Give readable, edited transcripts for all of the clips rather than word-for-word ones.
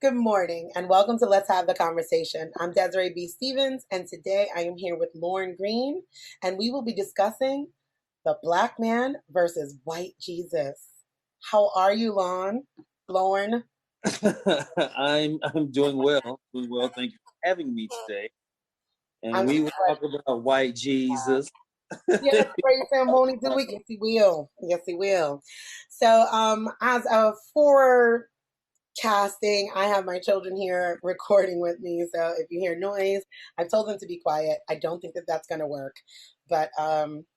Good morning and welcome to Let's Have the Conversation. I'm Desiree B. Stevens, and today I am here with Lauren Green, and we will be discussing the Black man versus white Jesus. How are you, Lauren? I'm doing well. Doing well. Thank you for having me today. And I'm we will talk about white Jesus. yes, praise him, won't he do it? Yes, he will. Yes, he will. So, as a forecasting, I have my children here recording with me. So if you hear noise, I've told them to be quiet. I don't think that that's going to work, but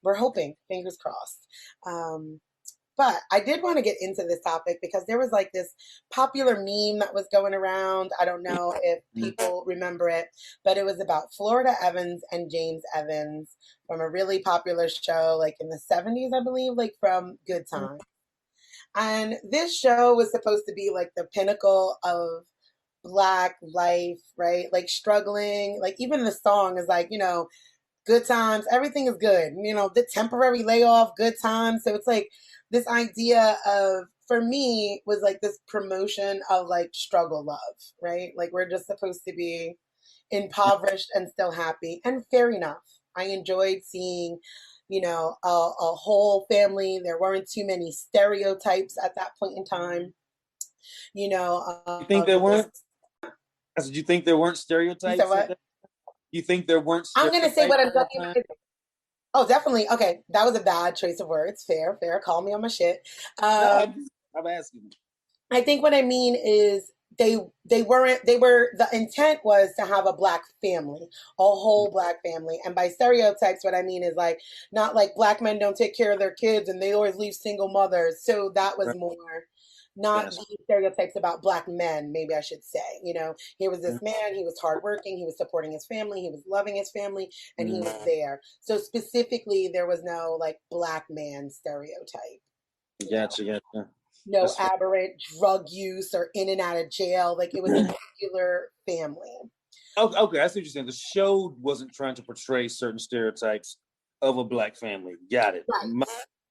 we're hoping, fingers crossed. Um, but I did want to get into this topic because there was like this popular meme that was going around. I don't know if people remember it, but it was about Florida Evans and James Evans from a really popular show, like in the 70s, I believe, like from Good Time. And this show was supposed to be like the pinnacle of Black life, right? Like struggling, like even the song is like, good times, everything is good, the temporary layoff, good times. So it's like this idea of, for me, was like this promotion of like struggle love, right? Like we're just supposed to be impoverished and still happy. And fair enough. I enjoyed seeing, a whole family. There weren't too many stereotypes at that point in time. You know, You think there weren't? Did you think there weren't you said stereotypes? what? You think there weren't I'm gonna say stereotypes what I'm at that talking time? about. Oh, definitely. Okay, that was a bad choice of words. Fair, fair. Call me on my shit. No, Um, I'm asking. I think what I mean is they weren't they were the intent was to have a Black family, a whole Black family. And by stereotypes, what I mean is like not like Black men don't take care of their kids and they always leave single mothers. So that was Right. more not Gotcha. the stereotypes about Black men, maybe I should say. He was this man, he was hardworking, he was supporting his family, he was loving his family, and he was there. So specifically there was no like Black man stereotype. You know? Gotcha. Gotcha. No That's fair. aberrant drug use or in and out of jail. Like it was a regular family. Okay, okay, I see what you're saying. The show wasn't trying to portray certain stereotypes of a Black family. Got it. Right.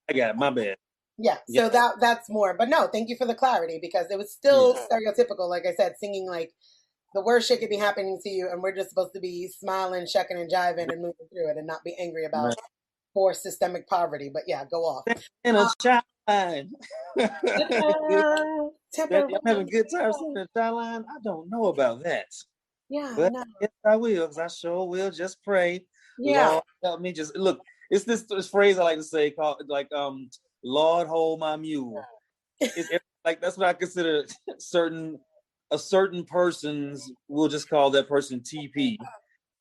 I got it. My bad. Yeah. Yeah. So that's more. But no, thank you for the clarity because it was still stereotypical. Like I said, singing like the worst shit could be happening to you, and we're just supposed to be smiling, shucking, and jiving and moving through it, and not be angry about Right. poor systemic poverty. But yeah, go off. And a Um, child line. I'm having temporary. good times in the child line. I don't know about that. Yeah, But no. yes, I will, because I sure will. Just pray. Yeah. Lord help me. Just look, it's this phrase I like to say called like Lord hold my mule. Like that's what I consider a certain person's, we'll just call that person TP.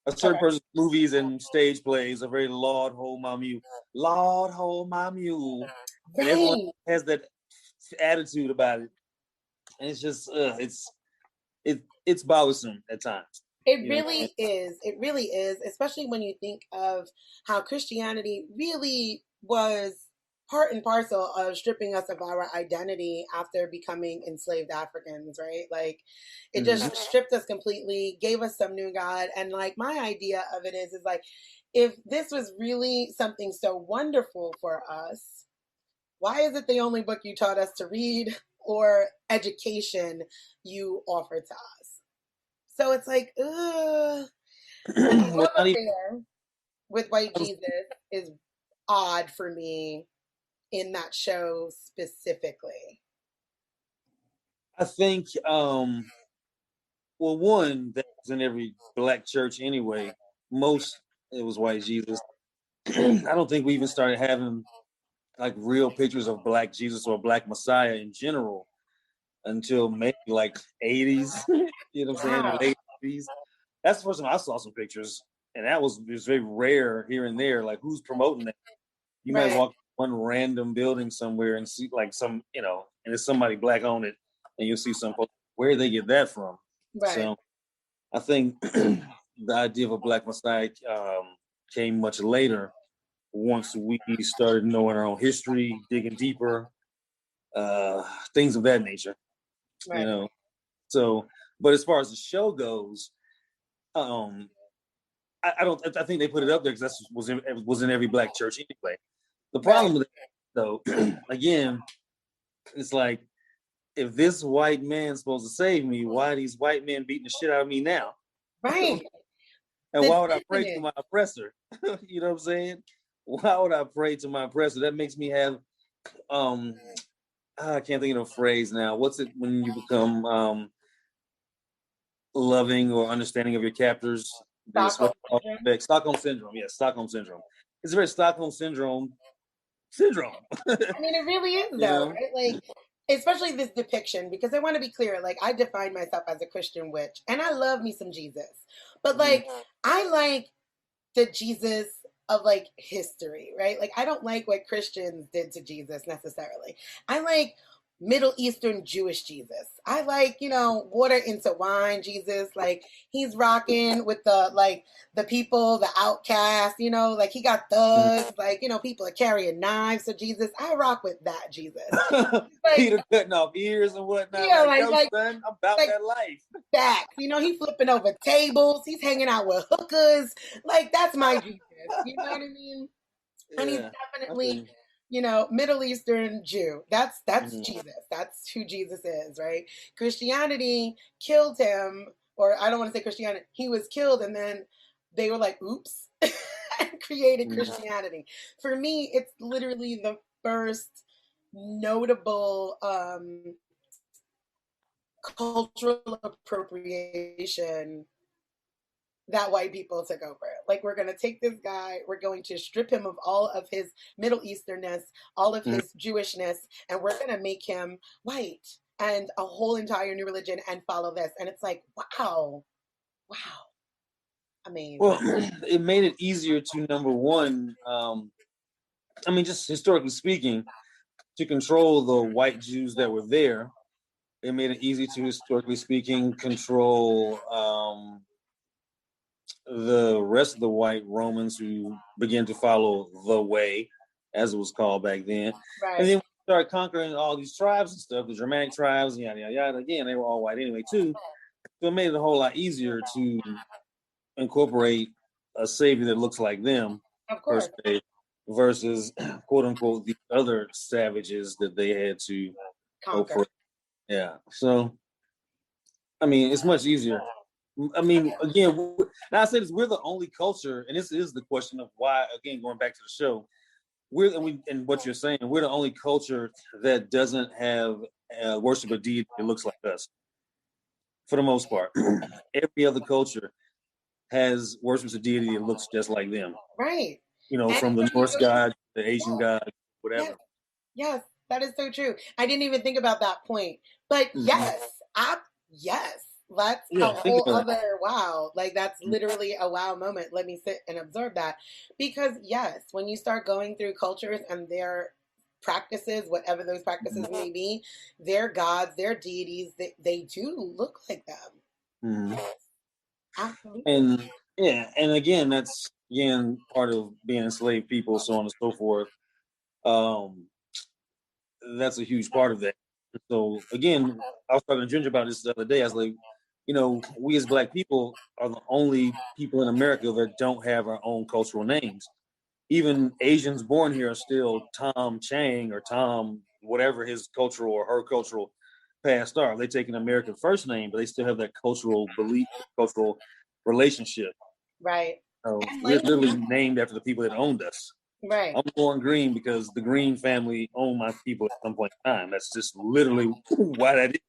A certain Okay. person's movies and stage plays are very Lord hold my mule. Lord hold my mule. And everyone Right. has that attitude about it. And it's just it's bothersome at times. It You know what I'm saying? really is. It really is, especially when you think of how Christianity really was part and parcel of stripping us of our identity after becoming enslaved Africans, right? Like it Mhm. just stripped us completely, gave us some new God. And like my idea of it is like if this was really something so wonderful for us, why is it the only book you taught us to read or education you offer to us? So it's like, ugh. And the Well, love not even, affair with white Jesus is odd for me in that show specifically. I think well, one, that was in every Black church anyway. Most, it was white Jesus. I don't think we even started having like real pictures of Black Jesus or Black Messiah in general until maybe like 80s. You know what I'm saying? Or Wow. late 80s. That's the first time I saw some pictures. And that was just very rare here and there. Like, who's promoting that? You might Right. walk one random building somewhere and see like some, and it's somebody Black on it, and you'll see some where they get that from. Right. So I think the idea of a Black Messiah came much later once we started knowing our own history, digging deeper, things of that nature, you Right. know. So, but as far as the show goes, um, I don't. I think they put it up there because that was in every Black church anyway. The Right. problem with it, though, again, it's like if this white man's supposed to save me, why are these white men beating the shit out of me now? Right. And The why would I pray to dissonance. my oppressor? You know what I'm saying? Why would I pray to my oppressor? That makes me have um I can't think of a phrase now. What's it when you become loving or understanding of your captors? This Stockholm what syndrome. Stockholm syndrome. Yes, Stockholm syndrome. It's a very Stockholm syndrome. I mean, it really is You though, know? right? Like, especially this depiction, because I want to be clear. Like, I define myself as a Christian witch, and I love me some Jesus, but Mhm. like, I like the Jesus of like history, right? Like, I don't like what Christians did to Jesus necessarily. I like Middle Eastern Jewish Jesus. I like, water into wine Jesus. Like, he's rocking with the people, the outcasts, like he got thugs, like, people are carrying knives. So Jesus, I rock with that Jesus. Like, Peter cutting off ears and whatnot. yeah, Like, like yo, like son, I'm about like that life. facts. He flipping over tables. He's hanging out with hookers. Like, that's my Jesus. You know what I mean? And he's Yeah. I feel definitely, you. Middle Eastern Jew. That's Mhm. Jesus. That's who Jesus is, right? Christianity killed him, or I don't want to say Christianity. He was killed, and then they were like, "Oops," and created Mhm. Christianity. For me, it's literally the first notable cultural appropriation that white people took over. Like, we're going to take this guy, we're going to strip him of all of his Middle Easternness, all of Mhm. his Jewishness, and we're going to make him white and a whole entire new religion and follow this. And it's like, wow, wow. I mean, Well, it made it easier to number one. I mean, just historically speaking, to control the white Jews that were there. It made it easy to, historically speaking, control the rest of the white Romans who began to follow the way, as it was called back then. And right. then we started conquering all these tribes and stuff, the Germanic tribes, yada, yada, yada. Again, they were all white anyway, too. So it made it a whole lot easier to incorporate a savior that looks like them, Of per course. se, versus quote unquote the other savages that they had to Conquer. oppress. Yeah. So, I mean, it's much easier. I mean, again, now I say this, we're the only culture, and this is the question of why, again, going back to the show, and what you're saying, we're the only culture that doesn't have worship a deity that looks like us, for the most part. Every other culture has worships a deity that looks just like them. Right. And From the when you Norse go to, god, the Asian yeah, god, yes, whatever. yes, that is so true. I didn't even think about that point. But Mhm. yes, that's a Yeah, think whole about other wow. Like, that's it. literally a wow moment. Let me sit and observe that. Because yes, when you start going through cultures and their practices, whatever those practices may be, their gods, their deities, they do look like them. Mhm. Yes, absolutely. And yeah, and again, that's again part of being enslaved people, so on and so forth. Um, that's a huge part of that. So again, I was talking to Ginger about this the other day. I was like, we as Black people are the only people in America that don't have our own cultural names. Even Asians born here are still Tom Chang or Tom, whatever his cultural or her cultural past are. They take an American first name, but they still have that cultural belief, cultural relationship. Right. So And we're language. literally named after the people that owned us. Right. I'm born Green because the Green family owned my people at some point in time. That's just literally why that is.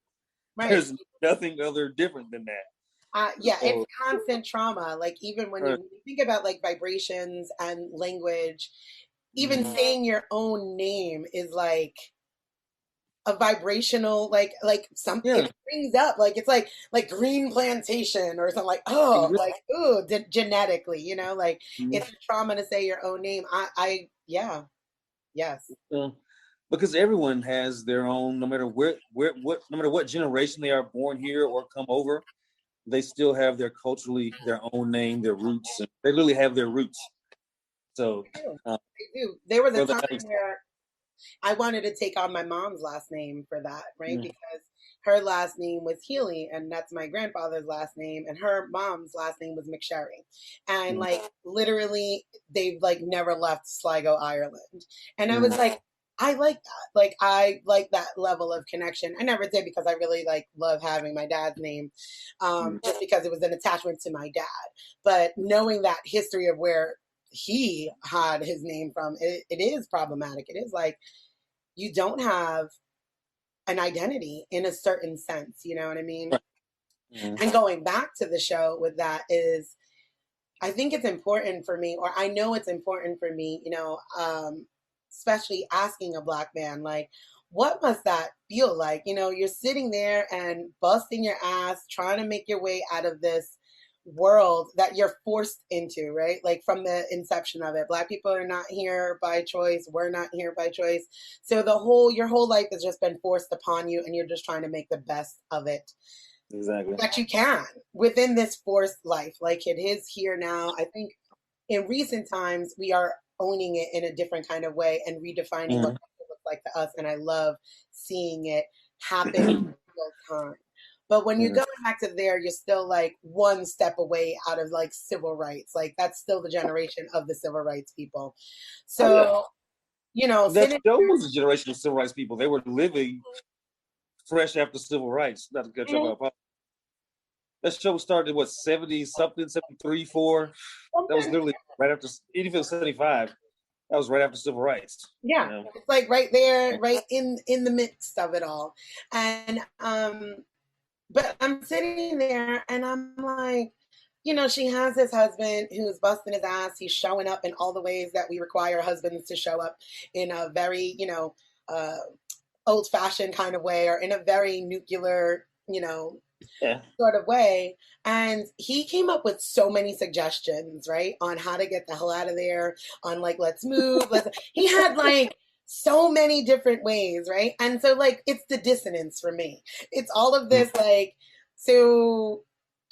Right. There's nothing other different than that. Yeah, it's So, constant trauma. Like, even when you think about like vibrations and language, even mhm. saying your own name is like a vibrational, like some Yeah, it brings up, like, it's like green plantation or something, like, oh, exactly. like, ooh, genetically, like it's a trauma to say your own name. Yeah, yes, So, because everyone has their own, no matter no matter what generation they are born here or come over, they still have their own name, their roots, and they literally have their roots. So, they do. uh, They do. There was a whether time that is, where I wanted to take on my mom's last name for that, right? mm, Because her last name was Healy, and that's my grandfather's last name, and her mom's last name was McSherry. And mm, like, literally, they've like never left Sligo, Ireland. And I was mm, like, I like that. Like I like that level of connection. I never did because I really like love having my dad's name, just because it was an attachment to my dad. But knowing that history of where he had his name from, it is problematic. It is like you don't have an identity in a certain sense. You know what I mean? Mm-hmm. And going back to the show with that is I think it's important for me, or I know it's important for me, especially asking a Black man, like, what must that feel like? You're sitting there and busting your ass, trying to make your way out of this world that you're forced into, right? Like from the inception of it. Black people are not here by choice. We're not here by choice. So your whole life has just been forced upon you, and you're just trying to make the best of it Exactly. that you can within this forced life. Like it is here now. I think in recent times we are owning it in a different kind of way and redefining what it looks like to us. And I love seeing it happen in real time. But when you're going back to there, you're still like one step away out of like civil rights. Like that's still the generation of the civil rights people. So, That sitting show was a generation of civil rights people. They were living fresh after civil rights. Not to cut you off. That show started what 70 something, 73, 4. That was literally right after 85, 75. That was right after civil rights. Yeah, it's like right there, right in the midst of it all. And but I'm sitting there and I'm like, she has this husband who's busting his ass. He's showing up in all the ways that we require husbands to show up, in a very, uh, old fashioned kind of way, or in a very nuclear, sort of way. And he came up with so many suggestions, right, on how to get the hell out of there, on like, let's move. He had like so many different ways, right? And so, like, it's the dissonance for me. It's all of this, like, so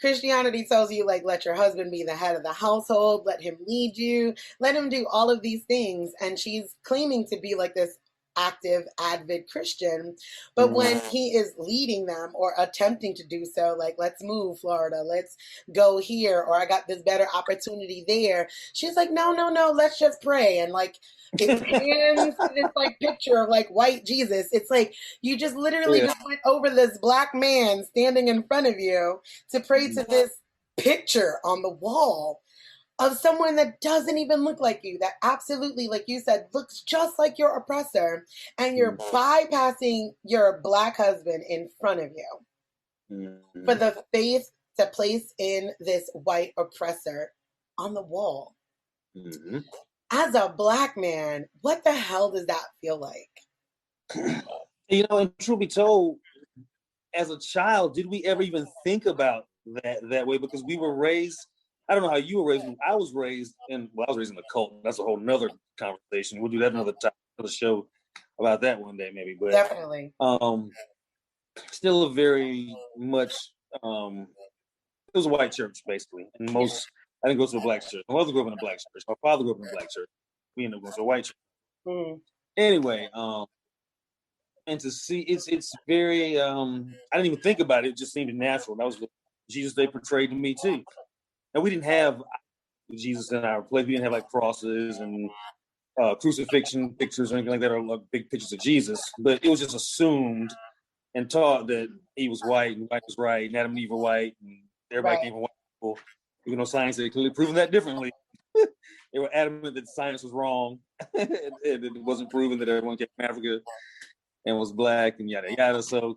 Christianity tells you, like, let your husband be the head of the household, let him lead you, let him do all of these things. And she's claiming to be like this active, avid Christian. But when he is leading them or attempting to do so, like, let's move, Florida, let's go here, or I got this better opportunity there, she's like, no, no, no, let's just pray. And like, it pans to this like picture of like white Jesus. It's like you just literally just went over this Black man standing in front of you to pray to this picture on the wall of someone that doesn't even look like you, that absolutely, like you said, looks just like your oppressor, and you're bypassing your Black husband in front of you for the faith to place in this white oppressor on the wall. As a Black man, what the hell does that feel like? And truth be told, as a child, did we ever even think about that way? Because we were raised, I don't know how you were raised. I was raised in the cult. That's a whole nother conversation. We'll do that another time, another show about that one day, maybe. But definitely, still a very much, it was a white church, basically. And I didn't go to a Black church. My mother grew up in a Black church. My father grew up in a Black church. We ended up going to a white church. Anyway, and to see it's very I didn't even think about it. It just seemed natural. That was the Jesus they portrayed to me too. And we didn't have Jesus in our place. We didn't have like crosses and crucifixion pictures or anything like that, or like big pictures of Jesus. But it was just assumed and taught that he was white and white was right, and Adam and Eve were white, and everybody came from white people. Even though science had clearly proven that differently. They were adamant that science was wrong, and it wasn't proven that everyone came from Africa and was Black and yada yada. So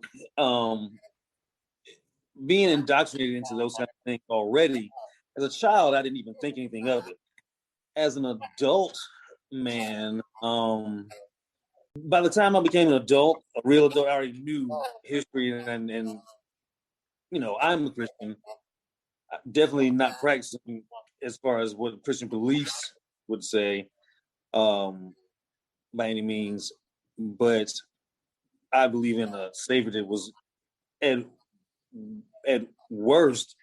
being indoctrinated into those kind of things already, as a child, I didn't even think anything of it. As an adult, man, by the time I became an adult, a real adult, I already knew history and I'm a Christian. Definitely not practicing as far as what Christian beliefs would say, by any means, but I believe in a Savior that was at worst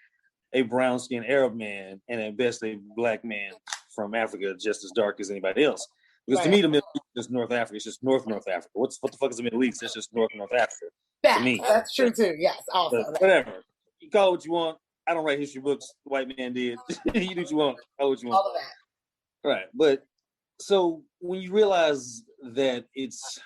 a brown skinned Arab man, and at best a Black man from Africa, just as dark as anybody else. Because to me, the Middle East is just North Africa. It's just North Africa. What the fuck is the Middle East? It's just North Africa. To me, that's true too. Yes, also. But whatever. You call it what you want. I don't write history books. The white man did. You do what you want. Call it what you want. All of that. Right. But so when you realize that it's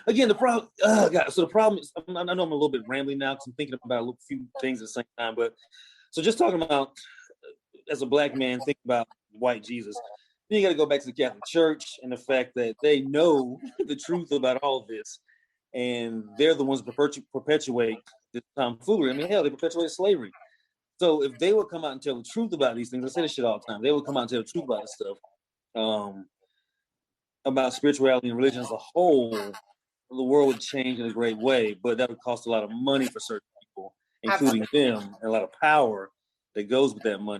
again the problem. God, so the problem is, I know I'm a little bit rambling now because I'm thinking about a few things at the same time. But so just talking about as a black man, think about white Jesus. Then you got to go back to the Catholic Church and the fact that they know the truth about all this, and they're the ones that perpetuate this tomfoolery. I mean, hell, they perpetuate slavery. So if they would come out and tell the truth about these things, I say this shit all the time. They would come out and tell the truth about this stuff, um, about spirituality and religion as a whole. The world would change in a great way, but that would cost a lot of money for certain people, including Absolutely. them, and a lot of power that goes with that money,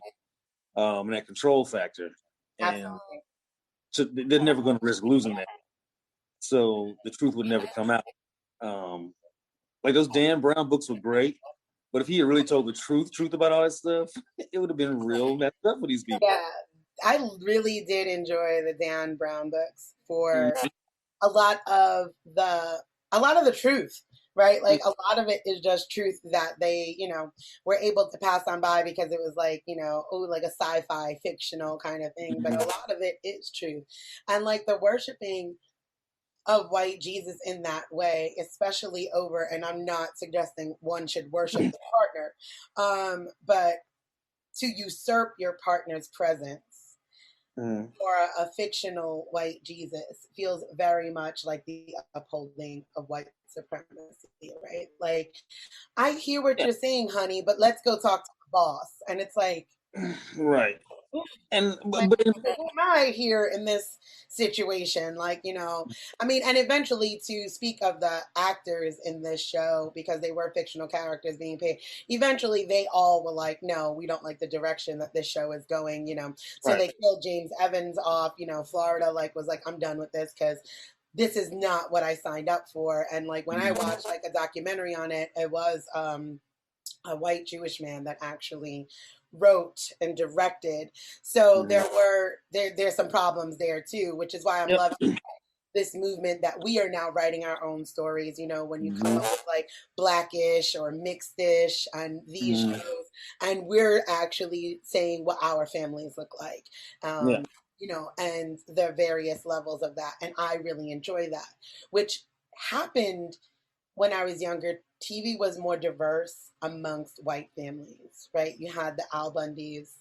and that control factor. And Absolutely. so they're never going to risk losing that. So the truth would never come out. Um, like those Dan Brown books were great, but if he had really told the truth about all that stuff, it would have been real messed up for these people. Yeah, I really did enjoy the Dan Brown books for Mhm. a lot of the a lot of the truth, right? Like a lot of it is just truth that they, were able to pass on by because it was like, like a sci-fi fictional kind of thing, but a Mhm. lot of it is truth. And like the worshiping of white Jesus in that way, especially over, and I'm not suggesting one should worship the partner, but to usurp your partner's presence Mhm. for a fictional white Jesus feels very much like the upholding of white supremacy, right? Like, I hear what Yeah, you're saying, honey, but let's go talk to the boss. And it's right. And like, but who am I here in this situation? Like, I mean, and eventually to speak of the actors in this show, because they were fictional characters being paid, eventually they all were like, no, we don't like the direction that this show is going. So right. they killed James Evans off, Florida, like, was like, I'm done with this because this is not what I signed up for. And like, when I Mhm. watched like a documentary on it, it was, a white Jewish man that actually wrote and directed. So Mhm. there's some problems there too, which is why I'm Yep. loving this movement that we are now writing our own stories. When you come Mhm. up with like Blackish or Mixedish and these Mhm. shows, and we're actually saying what our families look like. Yeah. And the various levels of that. And I really enjoy that, which happened when I was younger. TV was more diverse amongst white families, right? You had the Al Bundys,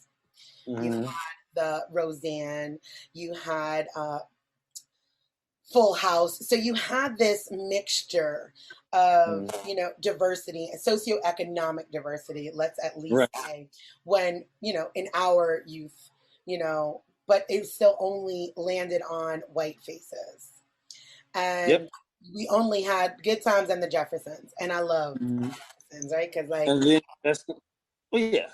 you had Mhm. the Roseanne, you had Full House. So you had this mixture of, Mhm. diversity, socioeconomic diversity, let's at Right. least say, when, in our youth, but it still only landed on white faces. Yep. And we only had Good Times and the Jeffersons. And I loved Mhm. the Jeffersons, right? Because, like, And then well, yeah,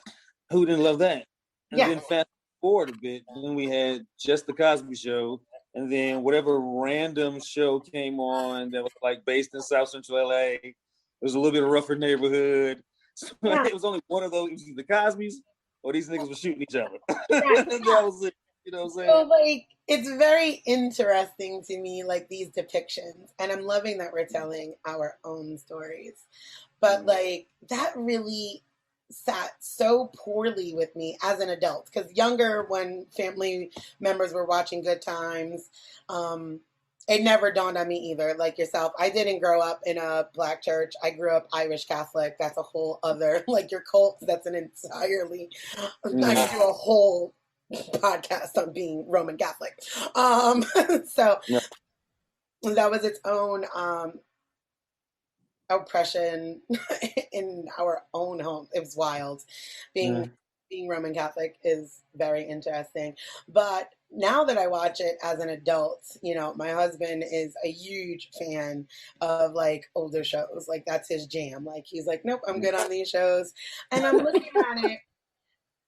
who didn't love that? And yeah, then fast forward a bit, then we had just the Cosby Show, and then whatever random show came on that was like based in South Central LA. It was a little bit of rougher neighborhood. So yeah, it was only one of those. It was either Cosby's or these niggas were shooting each other. yeah. That was it. You know what I'm So, saying? like, it's very interesting to me, like, these depictions. And I'm loving that we're telling our own stories. But, Mm. like, that really sat so poorly with me as an adult. Because younger, when family members were watching Good Times, um, it never dawned on me either, like yourself. I didn't grow up in a black church. I grew up Irish Catholic. That's a whole other, like your cult, that's an entirely, I Mm. could do a whole podcast on being Roman Catholic. So Right. that was its own oppression in our own home. It was wild. Being Mm. being Roman Catholic is very interesting. But now that I watch it as an adult, my husband is a huge fan of like older shows. Like that's his jam. Like he's like, nope, I'm good on these shows. And I'm looking at it,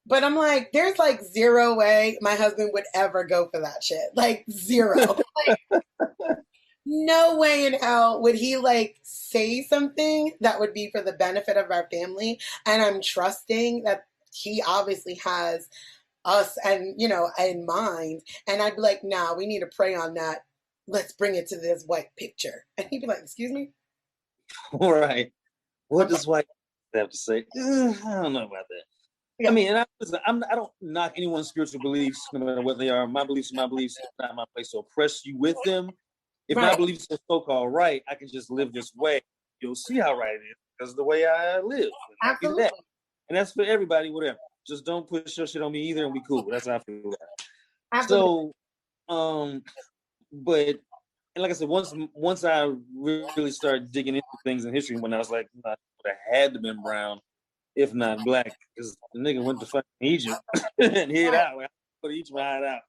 but I'm like, there's like zero way my husband would ever go for that shit. Like zero. Like no way in hell would he like say something that would be for the benefit of our family. And I'm trusting that he obviously has us and in mind. And I'd be like, nah, we need to pray on that. Let's bring it to this white picture. And he'd be like, excuse me? All right. What I'm does white have to say? I don't know about that. I Yeah. mean, and I don't knock anyone's spiritual beliefs, no matter what they are. My beliefs are my beliefs. It's not my place to oppress you with them. If my Right. beliefs are so-called right, I can just live this way. You'll see how right it is because of the way I live. And I'll be that. Absolutely. And that's for everybody, whatever. Just don't push your shit on me either, and we cool. That's how I feel about it. Absolutely. So, um, but and like I said, once I really started digging into things in history, when I was like, I would have had to been brown, if not black, because the nigga went to fucking Egypt and hid Right. out. Like, go to Egypt and hide out.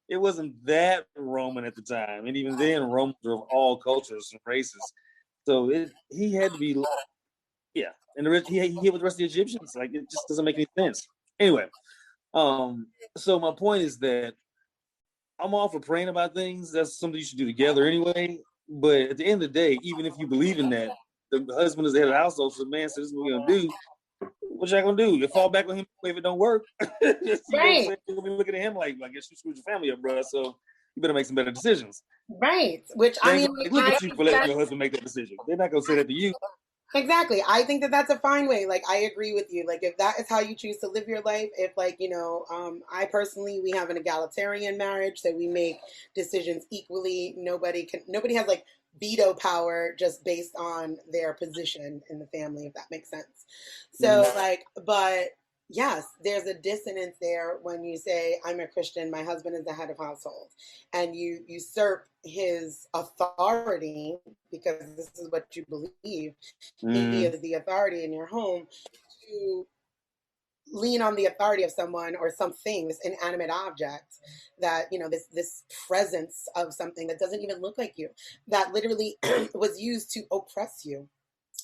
It wasn't that Roman at the time, and even then, Romans were of all cultures and races. So he had to be, yeah. And the rest, he hid with the rest of the Egyptians. Like it just doesn't make any sense. Anyway, so my point is that I'm all for praying about things. That's something you should do together anyway. But at the end of the day, even if you believe in that, the husband is the head of the household. So the man says, "This is what we're gonna do." What y'all gonna do? You fall back on him if it don't work. You know what I'm Right. saying? You're gonna be looking at him like, I guess you screwed your family up, bro. So you better make some better decisions. Right. Which They I ain't mean, gonna like, say, look I at you think for letting that's your husband make that decision. They're not gonna say that to you. exactly. I think that that's a fine way. Like, I agree with you. Like, if that is how you choose to live your life, if like, I personally, we have an egalitarian marriage, so we make decisions equally. Nobody has like veto power just based on their position in the family, if that makes sense. So Mm-hmm. like, but yes, there's a dissonance there when you say, I'm a Christian, my husband is the head of household, and you usurp his authority because this is what you believe he Mm-hmm. is the authority in your home, to lean on the authority of someone or something, this inanimate object, that this presence of something that doesn't even look like you, that literally was used to oppress you,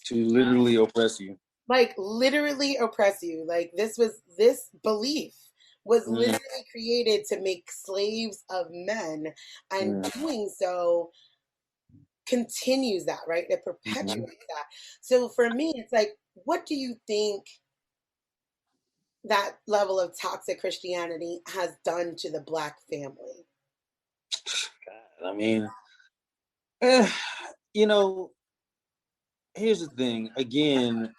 To literally oppress you. like literally oppress you. Like this belief was Mm-hmm. literally created to make slaves of men, and Mm-hmm. doing so continues that, right? It perpetuates that. So for me, it's like, what do you think that level of toxic Christianity has done to the Black family? God, I mean, eh, you know, here's the thing. Again,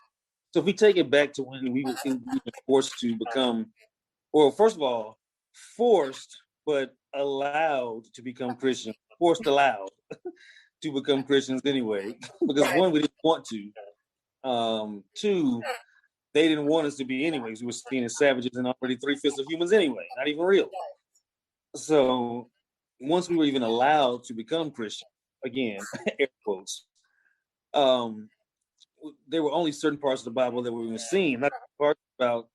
so if we take it back to when we were forced to become, well, first of all, forced but allowed to become Christian, forced allowed to become Christians anyway, because Right, one, we didn't want to. Two, they didn't want us to be anyways. We were seen as savages and already three-fifths of humans anyway, not even real. So once we were even allowed to become Christian, again, air quotes, um, there were only certain parts of the Bible that we were seeing, not parts about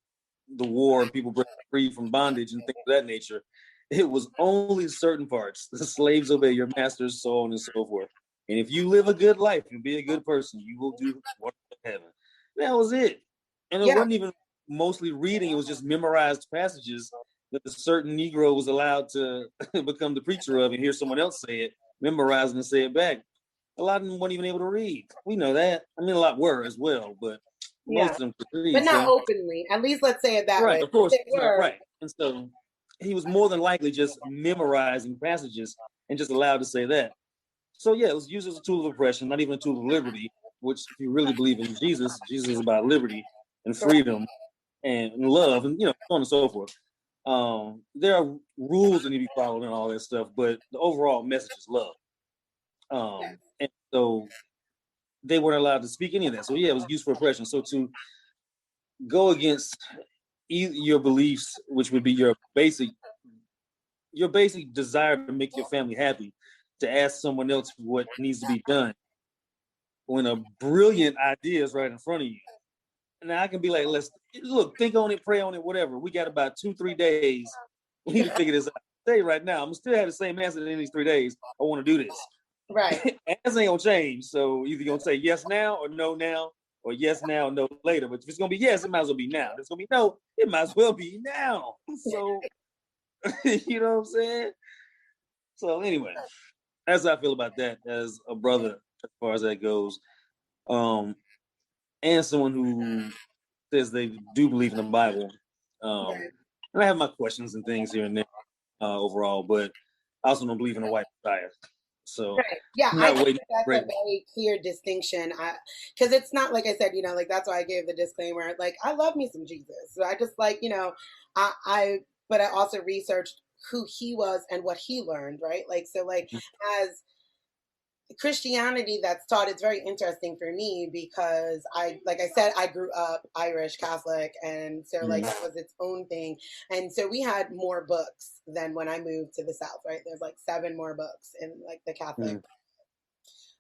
the war and people breaking free from bondage and things of that nature. It was only certain parts. The slaves obey your masters, so on and so forth. And if you live a good life and be a good person, you will do wonderful in heaven. That was it. And it yeah, wasn't even mostly reading, it was just memorized passages that a certain Negro was allowed to become the preacher of and hear someone else say it, memorize and say it back. A lot of them weren't even able to read. We know that. I mean, a lot were as well, but most yeah, of them could but read. not So openly. At least let's say it that right, way. of course, They were right. And so he was more than likely just memorizing passages and just allowed to say that. So yeah, it was used as a tool of oppression, not even a tool of liberty, which if you really believe in Jesus, Jesus is about liberty and correct. freedom and love and so on and so forth. There are rules that need to be followed and all that stuff, but the overall message is love. And so they weren't allowed to speak any of that. So yeah, it was used for oppression. So to go against your beliefs, which would be your basic desire to make your family happy, to ask someone else what needs to be done when a brilliant idea is right in front of you. And I can be like, let's look, think on it, pray on it, whatever. We got about 2-3 days. We need to figure this out. Say right now, I'm still have the same answer in these 3 days. I want to do this. Right. Answer ain't gonna change. So either gonna say yes now or no now, or yes now, no later. But if it's gonna be yes, it might as well be now. If it's gonna be no, it might as well be now. So you know what I'm saying? So anyway, that's how I feel about that as a brother, as far as that goes. Um, and someone who says they do believe in the Bible. Um, Right. and I have my questions and things here and there overall, but I also don't believe in a white Messiah. So Right. Yeah, I'm I not think waiting that for that's a great. very clear distinction. Because it's not like I said, like that's why I gave the disclaimer. Like, I love me some Jesus. So I just like, but I also researched who he was and what he learned, right? Like, so like as Christianity that's taught, it's very interesting for me because like I said, I grew up Irish Catholic, and so like Mm, that was its own thing. And so we had more books than when I moved to the South, right? There's like 7 more books in like the Catholic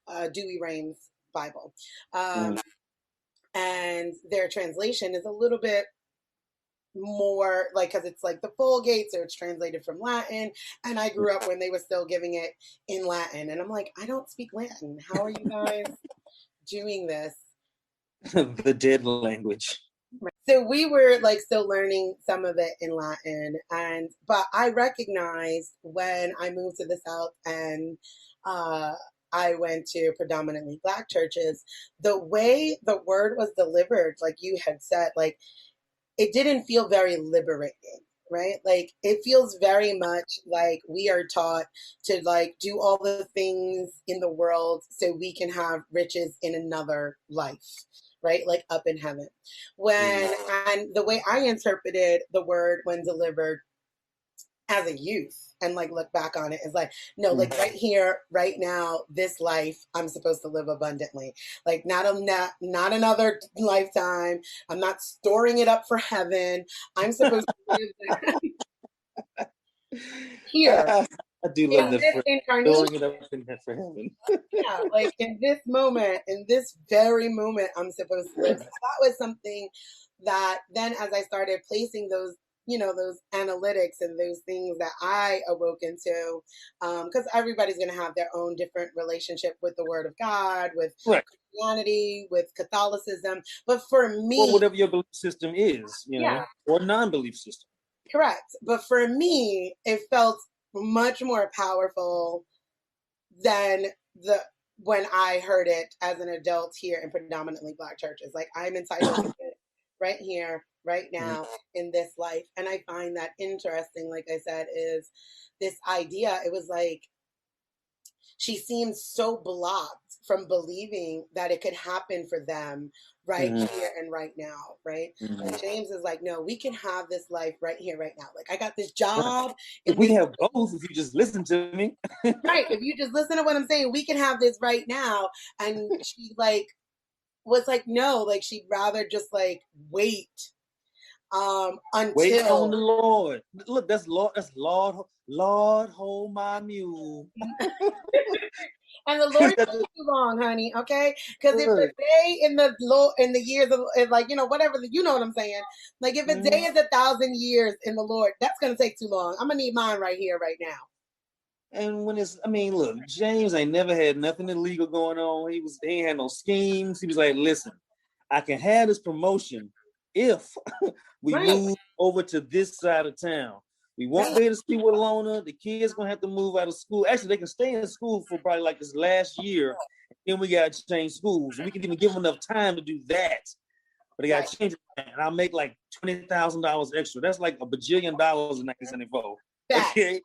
mm, Dewey Rames Bible. mm. And their translation is a little bit more like because it's like the Vulgate, so it's translated from Latin. And I grew up when they were still giving it in Latin, and I'm like, I don't speak Latin. How are you guys doing this? The dead language. So we were like still learning some of it in Latin, and but I recognized when I moved to the South and uh, I went to predominantly Black churches, the way the word was delivered, like you had said, like it didn't feel very liberating, right? Like it feels very much like we are taught to like do all the things in the world so we can have riches in another life, right? Like up in heaven. Mm, And the way I interpreted the word when delivered as a youth and like look back on it is like, no, mm. like right here right now, this life I'm supposed to live abundantly, like not another lifetime. I'm not storing it up for heaven. I'm supposed to live here I do love in that this phrase. incarnation. Storing it up in for heaven. Yeah, like in this moment, in this very moment, I'm supposed to live. So that was something that then, as I started placing those, those analytics and those things that I awoke into, because everybody's going to have their own different relationship with the Word of God, with Right. Christianity, with Catholicism. But for Or me, whatever your belief system is, yeah, or non-belief system. correct. But for me, it felt much more powerful than the when I heard it as an adult here in predominantly Black churches. Like I'm entitled to it right here, right Mm, now in this life. And I find that interesting, like I said, is this idea. It was like she seemed so blocked from believing that it could happen for them right mhm, here and right now, right? mhm. But James is like, no, we can have this life right here, right now. Like I got this Right. job If in we this. can have both, if you just listen to me. Right. If you just listen to what I'm saying, we can have this right now. And she like was like, no, like she'd rather just like wait Wait on the until Lord. Look, that's Lord. That's Lord. Lord, hold my mule. and the Lord Is that takes the too long, honey. Okay, because if a word? day in the in the years of like whatever what I'm saying. Like if a day Mhm. is 1,000 years in the Lord, that's gonna take too long. I'm gonna need mine right here, right now. And when I mean, look, James ain't never had nothing illegal going on. He ain't had no schemes. He was like, listen, I can have this promotion if we Right, move over to this side of town. We won't right, be able to see with Lona. The kids gonna have to move out of school. Actually, they can stay in school for probably like this last year. Then we gotta change schools. We can even give them enough time to do that. But they right. gotta change it. And I'll make like $20,000 extra. That's like $1 billion in 1974. Facts, Okay.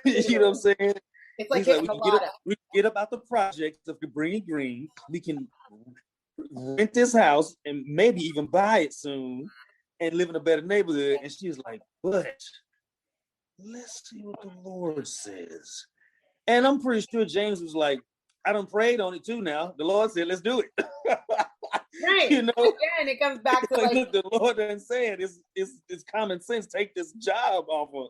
You know what I'm saying? it's like He's like, hitting we the can get up, lotto. we can get up out the projects of Cabrini Green. We can rent this house and maybe even buy it soon and live in a better neighborhood. And she's like, but let's see what the Lord says. And I'm pretty sure James was like, I done prayed on it too now. The Lord said, let's do it. Right. You know, Again, it comes back to like, like look, the Lord done said, it's common sense. Take this job off of.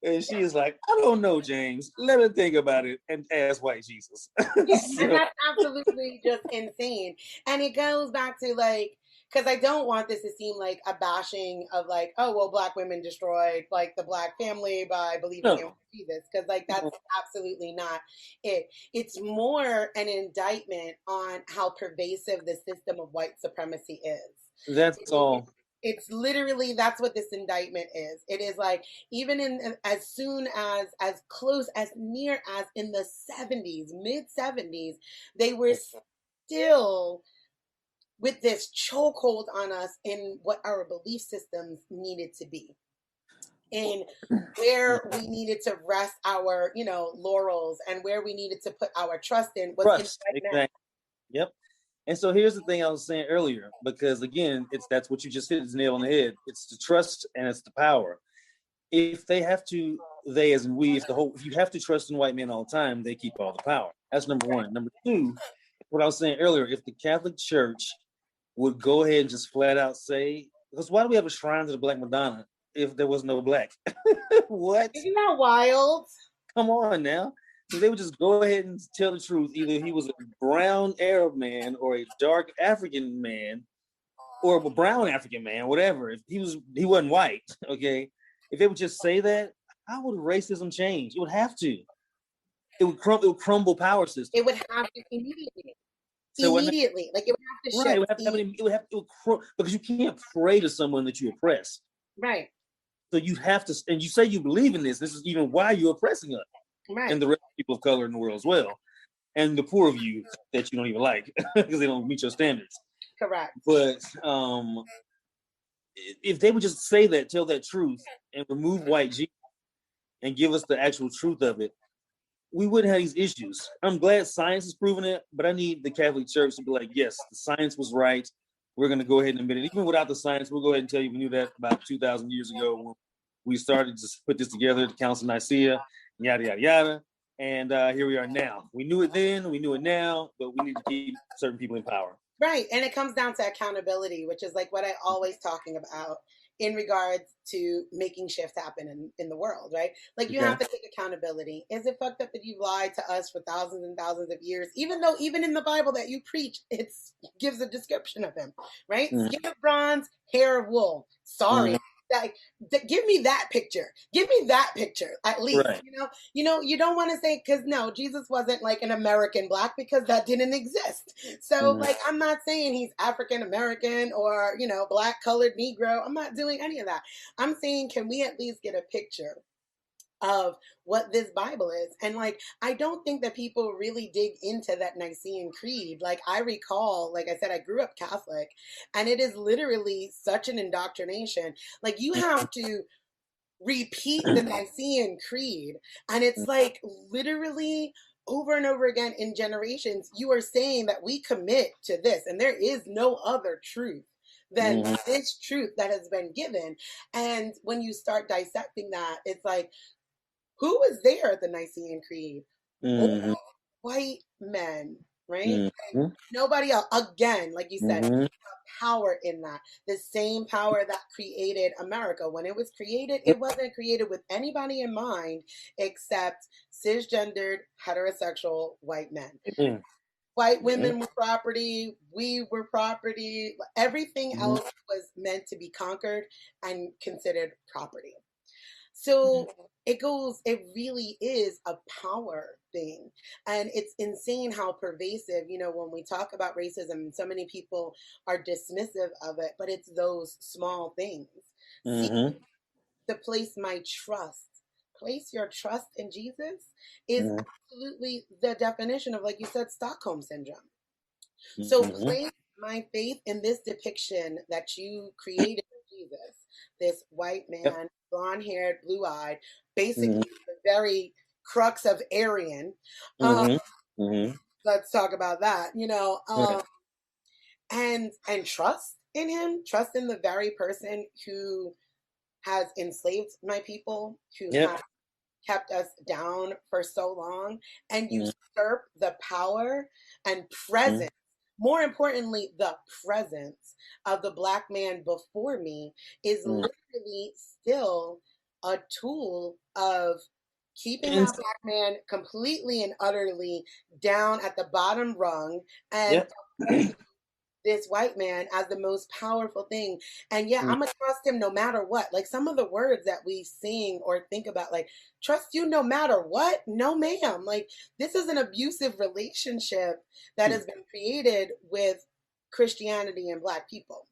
And she is like, I don't know, James. Let me think about it and ask white Jesus. yeah, and So, that's absolutely just insane. And it goes back to like, because I don't want this to seem like a bashing of like, oh, well, Black women destroyed like the Black family by believing in no, Jesus. Because like that's absolutely not it. It's more an indictment on how pervasive the system of white supremacy that's is. all. It's literally that's what this indictment is. It is like even in as soon as close as near as in the 70s, mid 70s, they were still with this chokehold on us in what our belief systems needed to be. in where we needed to rest our, laurels, and where we needed to put our trust in was in Trust. white men. Exactly. Yep. And so here's the thing I was saying earlier, because again, that's what you just hit the nail on the head. It's the trust and it's the power. If they have to, they as in we, if you have to trust in white men all the time, they keep all the power. That's number one. Number two, what I was saying earlier, if the Catholic Church would go ahead and just flat out say, because why do we have a shrine to the Black Madonna if there was no black? What? Isn't that wild? Come on now. So they would just go ahead and tell the truth. Either he was a brown Arab man or a dark African man or a brown African man, whatever. If he wasn't white, okay. If they would just say that, how would racism change? It would have to. It would crumble power systems. It would have to immediately. So Immediately. Like, it would have to right, shift. because you can't pray to someone that you oppress. Right. So you have to, and you say you believe in this. This is even why you're oppressing us, Right. and the rest of people of color in the world as well, and the poor of you that you don't even like because they don't meet your standards. Correct. But if they would just say that, tell that truth, and remove white Jesus and give us the actual truth of it, we wouldn't have these issues. I'm glad science is proving it, but I need the Catholic Church to be like, yes, the science was right. We're going to go ahead and admit it. Even without the science, we'll go ahead and tell you we knew that about 2,000 years ago when we started to put this together, the Council of Nicaea, yada, yada, yada. And here we are now. We knew it then, we knew it now, but we need to keep certain people in power. Right. And it comes down to accountability, which is like what I always talking about in regards to making shifts happen in the world, right? Like, you have to take accountability. Is it fucked up that you've lied to us for thousands and thousands of years? Even though even in the Bible that you preach, it gives a description of him, right? Skin of bronze, hair of wool. Sorry. Like, give me that picture. Give me that picture at least. Right. You don't want to say, because no, Jesus wasn't like an American black, because that didn't exist. So like, I'm not saying he's African American or black colored Negro. I'm not doing any of that. I'm saying, can we at least get a picture of what this Bible is? And like, I don't think that people really dig into that Nicene Creed. Like, I recall, like I said, I grew up Catholic, and it is literally such an indoctrination. Like, you have to repeat the Nicene Creed, and it's like literally over and over again in generations, you are saying that we commit to this, and there is no other truth than this truth that has been given. And when you start dissecting that, it's like, who was there at the Nicene Creed? All white men, right? Nobody else. Again, like you said, power in that. The same power that created America. When it was created, it wasn't created with anybody in mind except cisgendered, heterosexual white men. White women were property. We were property. Everything else was meant to be conquered and considered property. So it really is a power thing. And it's insane how pervasive, when we talk about racism, so many people are dismissive of it, but it's those small things. See, to place my trust, place your trust in Jesus is absolutely the definition of, like you said, Stockholm syndrome. So place my faith in this depiction that you created of Jesus, this white man, blonde haired, blue eyed, basically the very crux of Aryan. Let's talk about that, and trust in him, trust in the very person who has enslaved my people, who has kept us down for so long, and usurp the power and presence, more importantly, the presence of the black man before me is literally still a tool of keeping that black man completely and utterly down at the bottom rung, and this white man as the most powerful thing. And yeah, I'm gonna trust him no matter what. Like, some of the words that we sing or think about, like, trust you no matter what. No, ma'am. Like, this is an abusive relationship that has been created with Christianity and black people.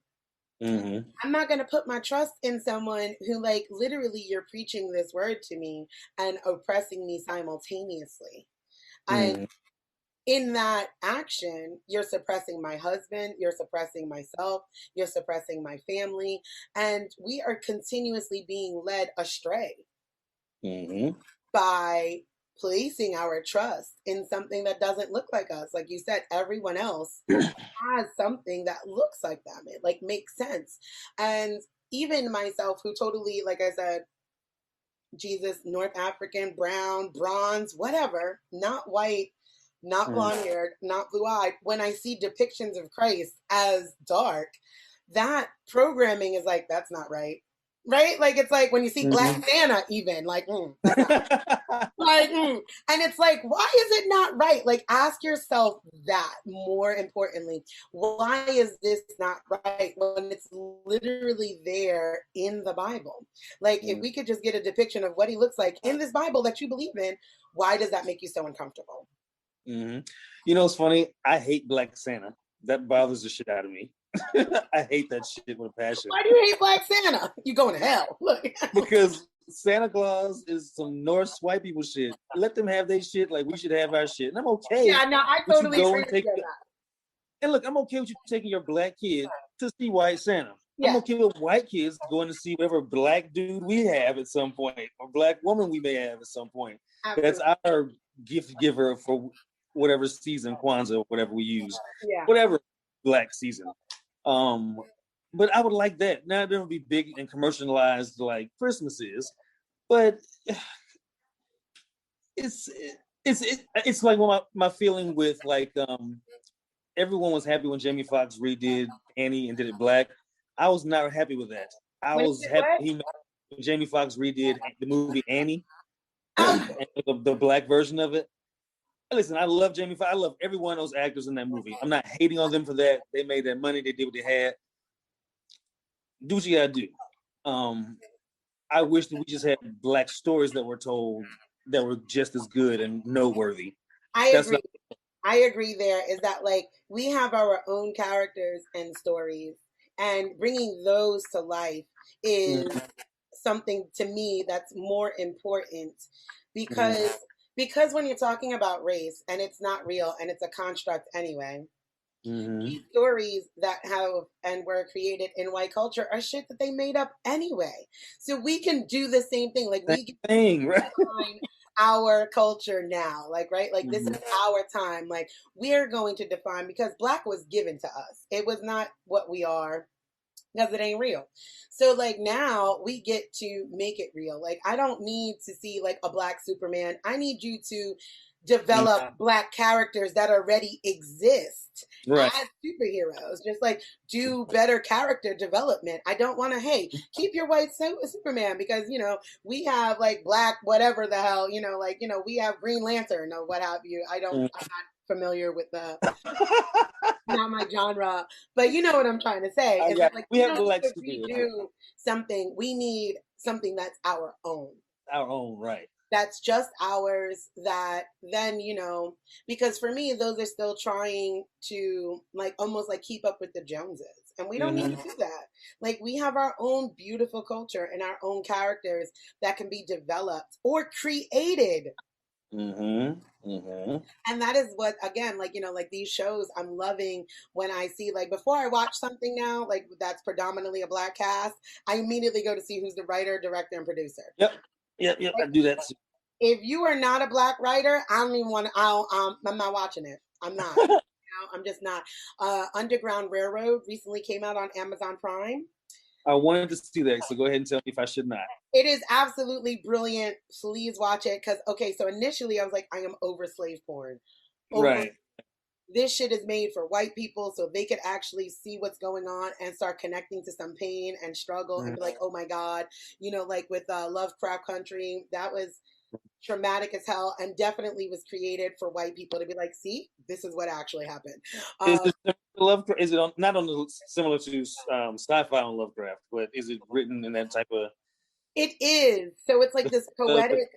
I'm not going to put my trust in someone who, like, literally you're preaching this word to me and oppressing me simultaneously. in that action, you're suppressing my husband, you're suppressing myself, you're suppressing my family, and we are continuously being led astray Mm-hmm. by placing our trust in something that doesn't look like us. Like you said, everyone else has something that looks like them. It like makes sense. And even myself, who totally, like I said, Jesus, North African, brown, bronze, whatever, not white, not blonde haired, not blue eyed. When I see depictions of Christ as dark, that programming is like, that's not right. Right? Like, it's like when you see Mm-hmm. Black Santa, even, like, that's not like, and it's like, why is it not right? Like, ask yourself that more importantly. Why is this not right when it's literally there in the Bible? Like, if we could just get a depiction of what he looks like in this Bible that you believe in, why does that make you so uncomfortable? Mm-hmm. You know, it's funny. I hate Black Santa. That bothers the shit out of me. I hate that shit with a passion. Why do you hate Black Santa? You going to hell. Look. Because Santa Claus is some Norse white people shit. Let them have their shit like we should have our shit. And I'm okay Yeah, no, I with you totally go agree and with take you on your, that. and look, I'm okay with you taking your black kid to see White Santa. I'm Yeah, okay with white kids going to see whatever black dude we have at some point or black woman we may have at some point. That's absolutely. our gift giver for whatever season, Kwanzaa, whatever we use, Yeah. whatever black season. Um, but I would like that. Now there will be big and commercialized like Christmas is, but it's it's like my feeling with like everyone was happy when Jamie Foxx redid Annie and did it black. I was not happy with that. I When was is it happy what? when Jamie Foxx redid the movie Annie Oh, and the black version of it. Listen, I love Jamie Foxx. I love every one of those actors in that movie. I'm not hating on them for that. They made that money. They did what they had. Do what you gotta do. Um, I wish that we just had black stories that were told that were just as good and noteworthy. I That's not. agree. I agree there is that like we have our own characters and stories and bringing those to life is something to me that's more important Mm-hmm. because when you're talking about race and it's not real and it's a construct anyway, Mm-hmm. these stories that have and were created in white culture are shit that they made up anyway. So we can do the same thing. Like Same we can thing, right? define our culture now. Like, right? Like this Mm-hmm. is our time. Like we're going to define because black was given to us. It was not what we are because it ain't real. So like now we get to make it real. Like I don't need to see like a black Superman. I need you to develop black characters that already exist Right. as superheroes. Just like do better character development. I don't want to keep your white Superman because we have like black whatever the hell like we have Green Lantern or what have you. I'm not familiar with the not my genre, but you know what I'm trying to say I is got. that like We we have don't need black to superheroes, redo something. We need something that's our own. our own, right? That's just ours that then, because for me, those are still trying to like almost like keep up with the Joneses. And we don't need to Mm-hmm. do that. Like we have our own beautiful culture and our own characters that can be developed or created. Mm-hmm. Mm-hmm. And that is what again like like these shows I'm loving when I see like before I watch something now like that's predominantly a black cast, I immediately go to see who's the writer, director, and producer. Yep. Yep. Yep. I Like do that too. if you are not a black writer, I don't even want to I'm not watching it. I'm not. I'm just not. Underground Railroad recently came out on Amazon Prime. I wanted to see that, so go ahead and tell me if I should not. It is absolutely brilliant. Please watch it because okay, so initially I was like, I am over slave porn, over Right. this shit is made for white people so they could actually see what's going on and start connecting to some pain and struggle and be like, oh my God, like with Lovecraft Country, that was traumatic as hell and definitely was created for white people to be like, see, this is what actually happened. Is Um, it similar to Lovecraft? Is it on, not on the similar to sci-fi on Lovecraft, but is it written in that type of? it is. So it's like this Uh, poetic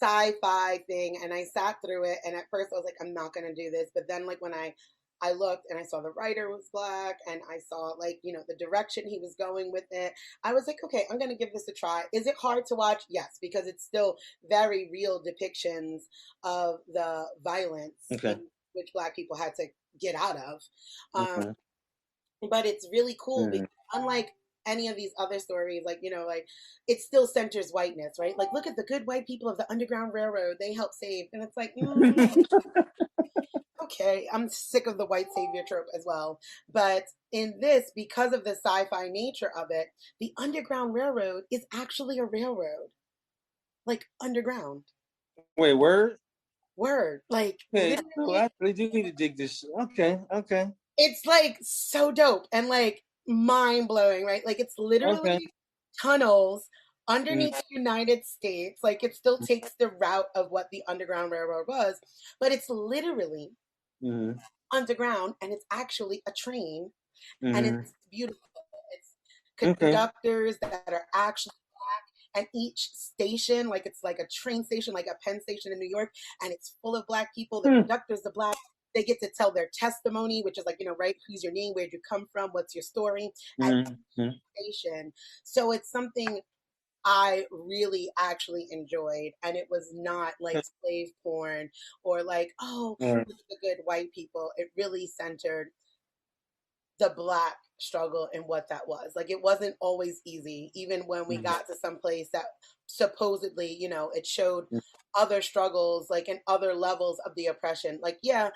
sci-fi thing and I sat through it and at first I was like I'm not going to do this but then like when I looked and I saw the writer was black and I saw like the direction he was going with it, I was like okay, I'm going to give this a try. Is it hard to watch? Yes, because it's still very real depictions of the violence okay. which Black people had to get out of. Um, Mhm. but it's really cool because Mhm. unlike any of these other stories, like, like it still centers whiteness, right? Like, look at the good white people of the Underground Railroad, they helped save. And it's like, okay, I'm sick of the white savior trope as well. But in this, because of the sci-fi nature of it, the Underground Railroad is actually a railroad, like underground. Wait, word? Word, like Okay, so literally. I really do need to dig this. Okay, okay, It's like so dope and like mind blowing, right? Like it's okay. literally tunnels Mm-hmm. underneath the United States. Like it still takes the route of what the Underground Railroad was, but it's literally Mm-hmm. underground and it's actually a train and Mm-hmm. it's beautiful. It's Okay. conductors that are actually and each station, like it's like a train station, like a Penn station in New York, and it's full of Black people. The Hmm. conductors, the Black, they get to tell their testimony, which is like, right, who's your name, where'd you come from, what's your story, at Mm-hmm. each station. So it's something I really actually enjoyed, and it was not like slave porn or like, oh, All right. look at the good white people. It really centered the Black struggle and what that was. Like it wasn't always easy, even when we got to some place that supposedly, it showed other struggles, like in other levels of the oppression. Like, yeah,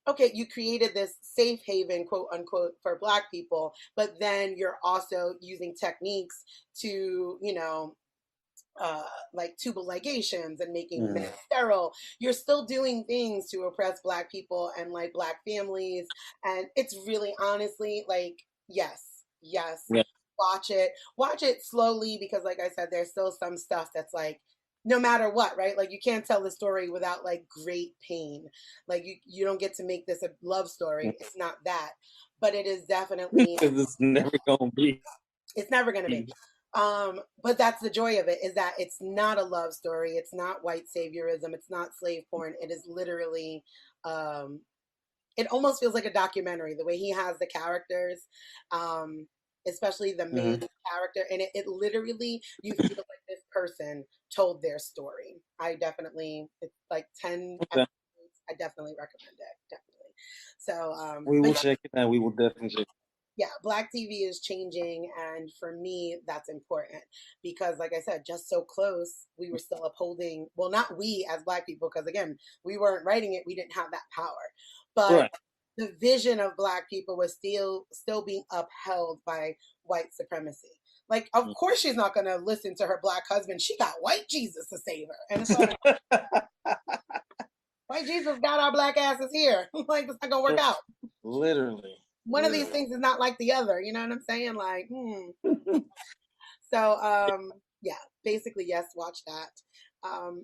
okay, you created this safe haven, quote unquote, for Black people, but then you're also using techniques to, uh, like tubal ligations and making men Mm-hmm. sterile. You're still doing things to oppress Black people and like Black families. And it's really honestly like, yes, yes, Yeah. watch it slowly because, like I said, there's still some stuff that's like, no matter what, right? Like you can't tell the story without like great pain. Like you don't get to make this a love story. It's not that, but it is definitely, Because it's never gonna be. it's never going to be. But that's the joy of it, is that it's not a love story. It's not white saviorism. It's not slave porn. It is literally, um, it almost feels like a documentary, the way he has the characters, um, especially the main Mm-hmm. character. And it literally, you feel like this person told their story. I definitely, it's like 10 Okay. episodes. I definitely recommend it. Definitely. So, We but will yeah, check it out. We will definitely check. yeah, Black TV is changing, and for me, that's important because, like I said, just so close, we were still upholding. Well, not we as Black people, because again, we weren't writing it; we didn't have that power. But Right. the vision of Black people was still being upheld by white supremacy. Like, of course, she's not going to listen to her Black husband. She got white Jesus to save her, and it's like white Jesus got our Black asses here. Like, it's not going to work out. Literally. One of these Literally. things is not like the other. You know what I'm saying? Like, So, yeah, basically, yes, watch that.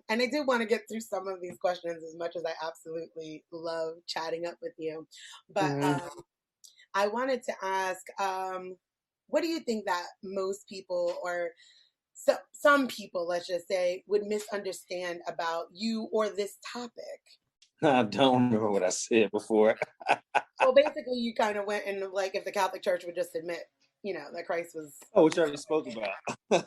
And I do want to get through some of these questions as much as I absolutely love chatting up with you. But Mm-hmm. I wanted to ask, what do you think that most people, or some people, let's just say, would misunderstand about you or this topic? I don't remember what I said before. Well, basically, you kind of went in like if the Catholic Church would just admit, that Christ was. Oh, which I already spoke about.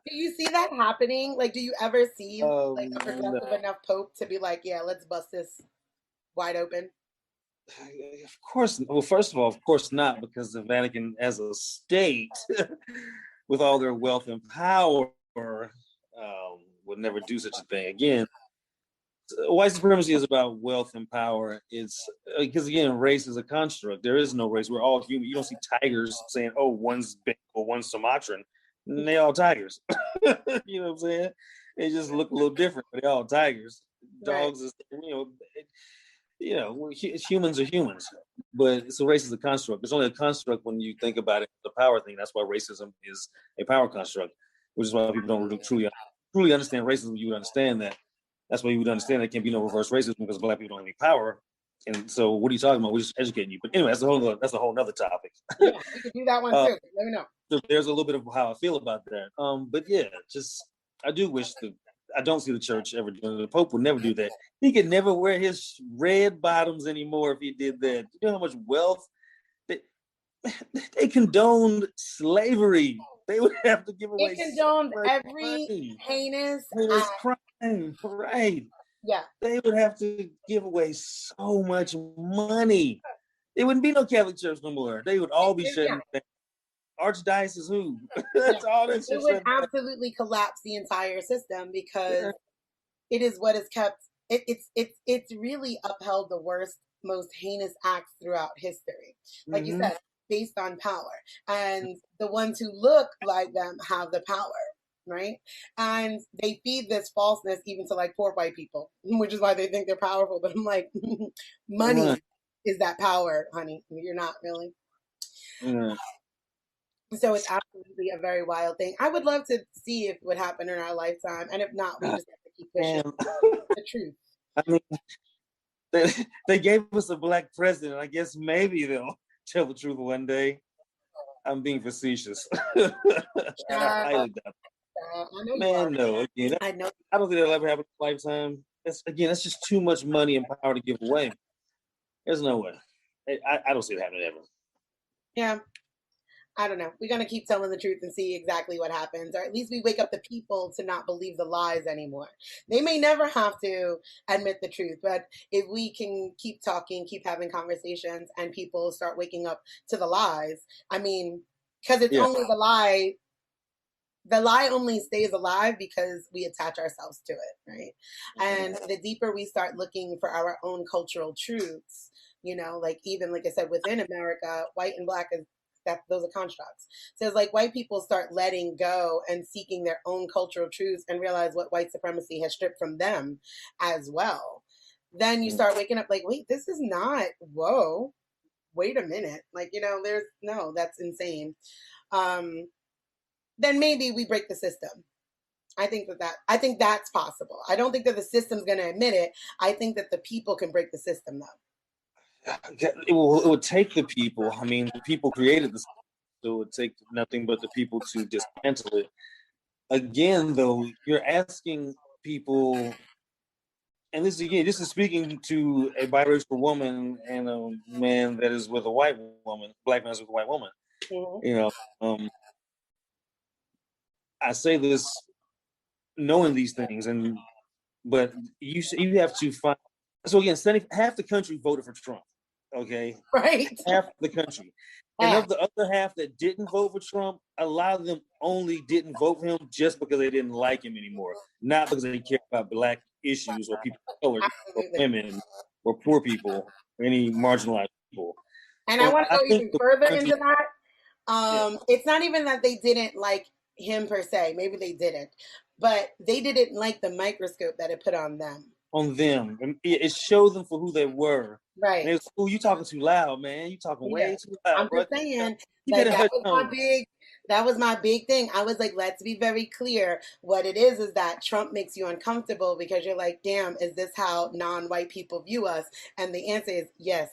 Do you see that happening? Like, do you ever see like a No. progressive enough pope to be like, yeah, let's bust this wide open? Of course. Well, first of all, of course not, because the Vatican, as a state, with all their wealth and power, would never do such a thing again. White supremacy is about wealth and power. It's because again, race is a construct. There is no race. We're all human. You don't see tigers saying, "Oh, one's Bengal, one's Sumatran." And they all tigers. You know what I'm saying? They just look a little different, but they all tigers. Right, Dogs is, humans are humans, but so race is a construct. It's only a construct when you think about it, the power thing. That's why racism is a power construct, which is why people don't really truly understand racism. You would understand that. That's why you would understand there can't be no reverse racism because Black people don't have any power. And so, what are you talking about? We're just educating you. But anyway, that's a whole nother topic. yeah, we could do that one uh, too. Let me know. so there's a little bit of how I feel about that. But yeah, just I do wish I don't see the church ever doing it. The Pope would never do that. He could never wear his red bottoms anymore if he did that. You know how much wealth they, they condoned slavery. They would have to give It away so condones much every money. heinous I mean, it's act. crime, right? Yeah. they would have to give away so much money. There wouldn't be no Catholic Church no more. They would all be Yeah. shutting down. Archdiocese who? Yeah. That's all that It shit would shutting down. absolutely collapse the entire system because Yeah. it is what has kept it's really upheld the worst, most heinous acts throughout history. Like you Mm-hmm. said, based on power. And the ones who look like them have the power, right? And they feed this falseness even to like poor white people, which is why they think they're powerful. But I'm like, Right. money is that power, honey. You're not really. Yeah. So it's absolutely a very wild thing. I would love to see if it would happen in our lifetime. And if not, we God just have to keep pushing damn. the truth. I mean, they, they gave us a black president. I guess maybe they'll tell the truth one day. I'm being facetious. And I Uh, highly doubt it. I know you are. Man, no. Again, I know. I don't think that'll ever happen in a lifetime. That's just too much money and power to give away. There's no way. I don't see it happening ever. Yeah. I don't know. We're going to keep telling the truth and see exactly what happens. Or at least we wake up the people to not believe the lies anymore. They may never have to admit the truth, but if we can keep talking, keep having conversations, and people start waking up to the lies, I mean, because it's Yeah. only the lie only stays alive because we attach ourselves to it, right? Mm-hmm. And the deeper we start looking for our own cultural truths, like even like I said, within America, white and black is that those are constructs. So it's like white people start letting go and seeking their own cultural truths and realize what white supremacy has stripped from them as well. Then you start waking up like, wait, this is not, whoa, wait a minute. Like, there's no, that's insane. Um, then maybe we break the system. I think that's possible. I don't think that the system's going to admit it. I think that the people can break the system though. It would take the people. I mean, the people created this, so it would take nothing but the people to dismantle it. Again, though, you're asking people, and this is speaking to a biracial woman and a man that is with a white woman, black man is with a white woman. Mm-hmm. You know, I say this knowing these things, but you have to find. So again, half the country voted for Trump. Okay, Right. half the country. And Yeah. of the other half that didn't vote for Trump, a lot of them only didn't vote for him just because they didn't like him anymore, not because they care about black issues or people of color or Absolutely. women or poor people or any marginalized people. And I So want to I go think even the further country, into that. yeah, It's not even that they didn't like him per se. Maybe they didn't, but they didn't like the microscope that it put on them. on them, and it showed them for who they were. And it Right. was, oh, you talking too loud, man. You talking Yeah. way too loud, I'm bro. just saying, Keep it like in that her was my tones. big that was my big thing. I was like, let's be very clear. What it is that Trump makes you uncomfortable because you're like, damn, is this how non-white people view us? And the answer is yes.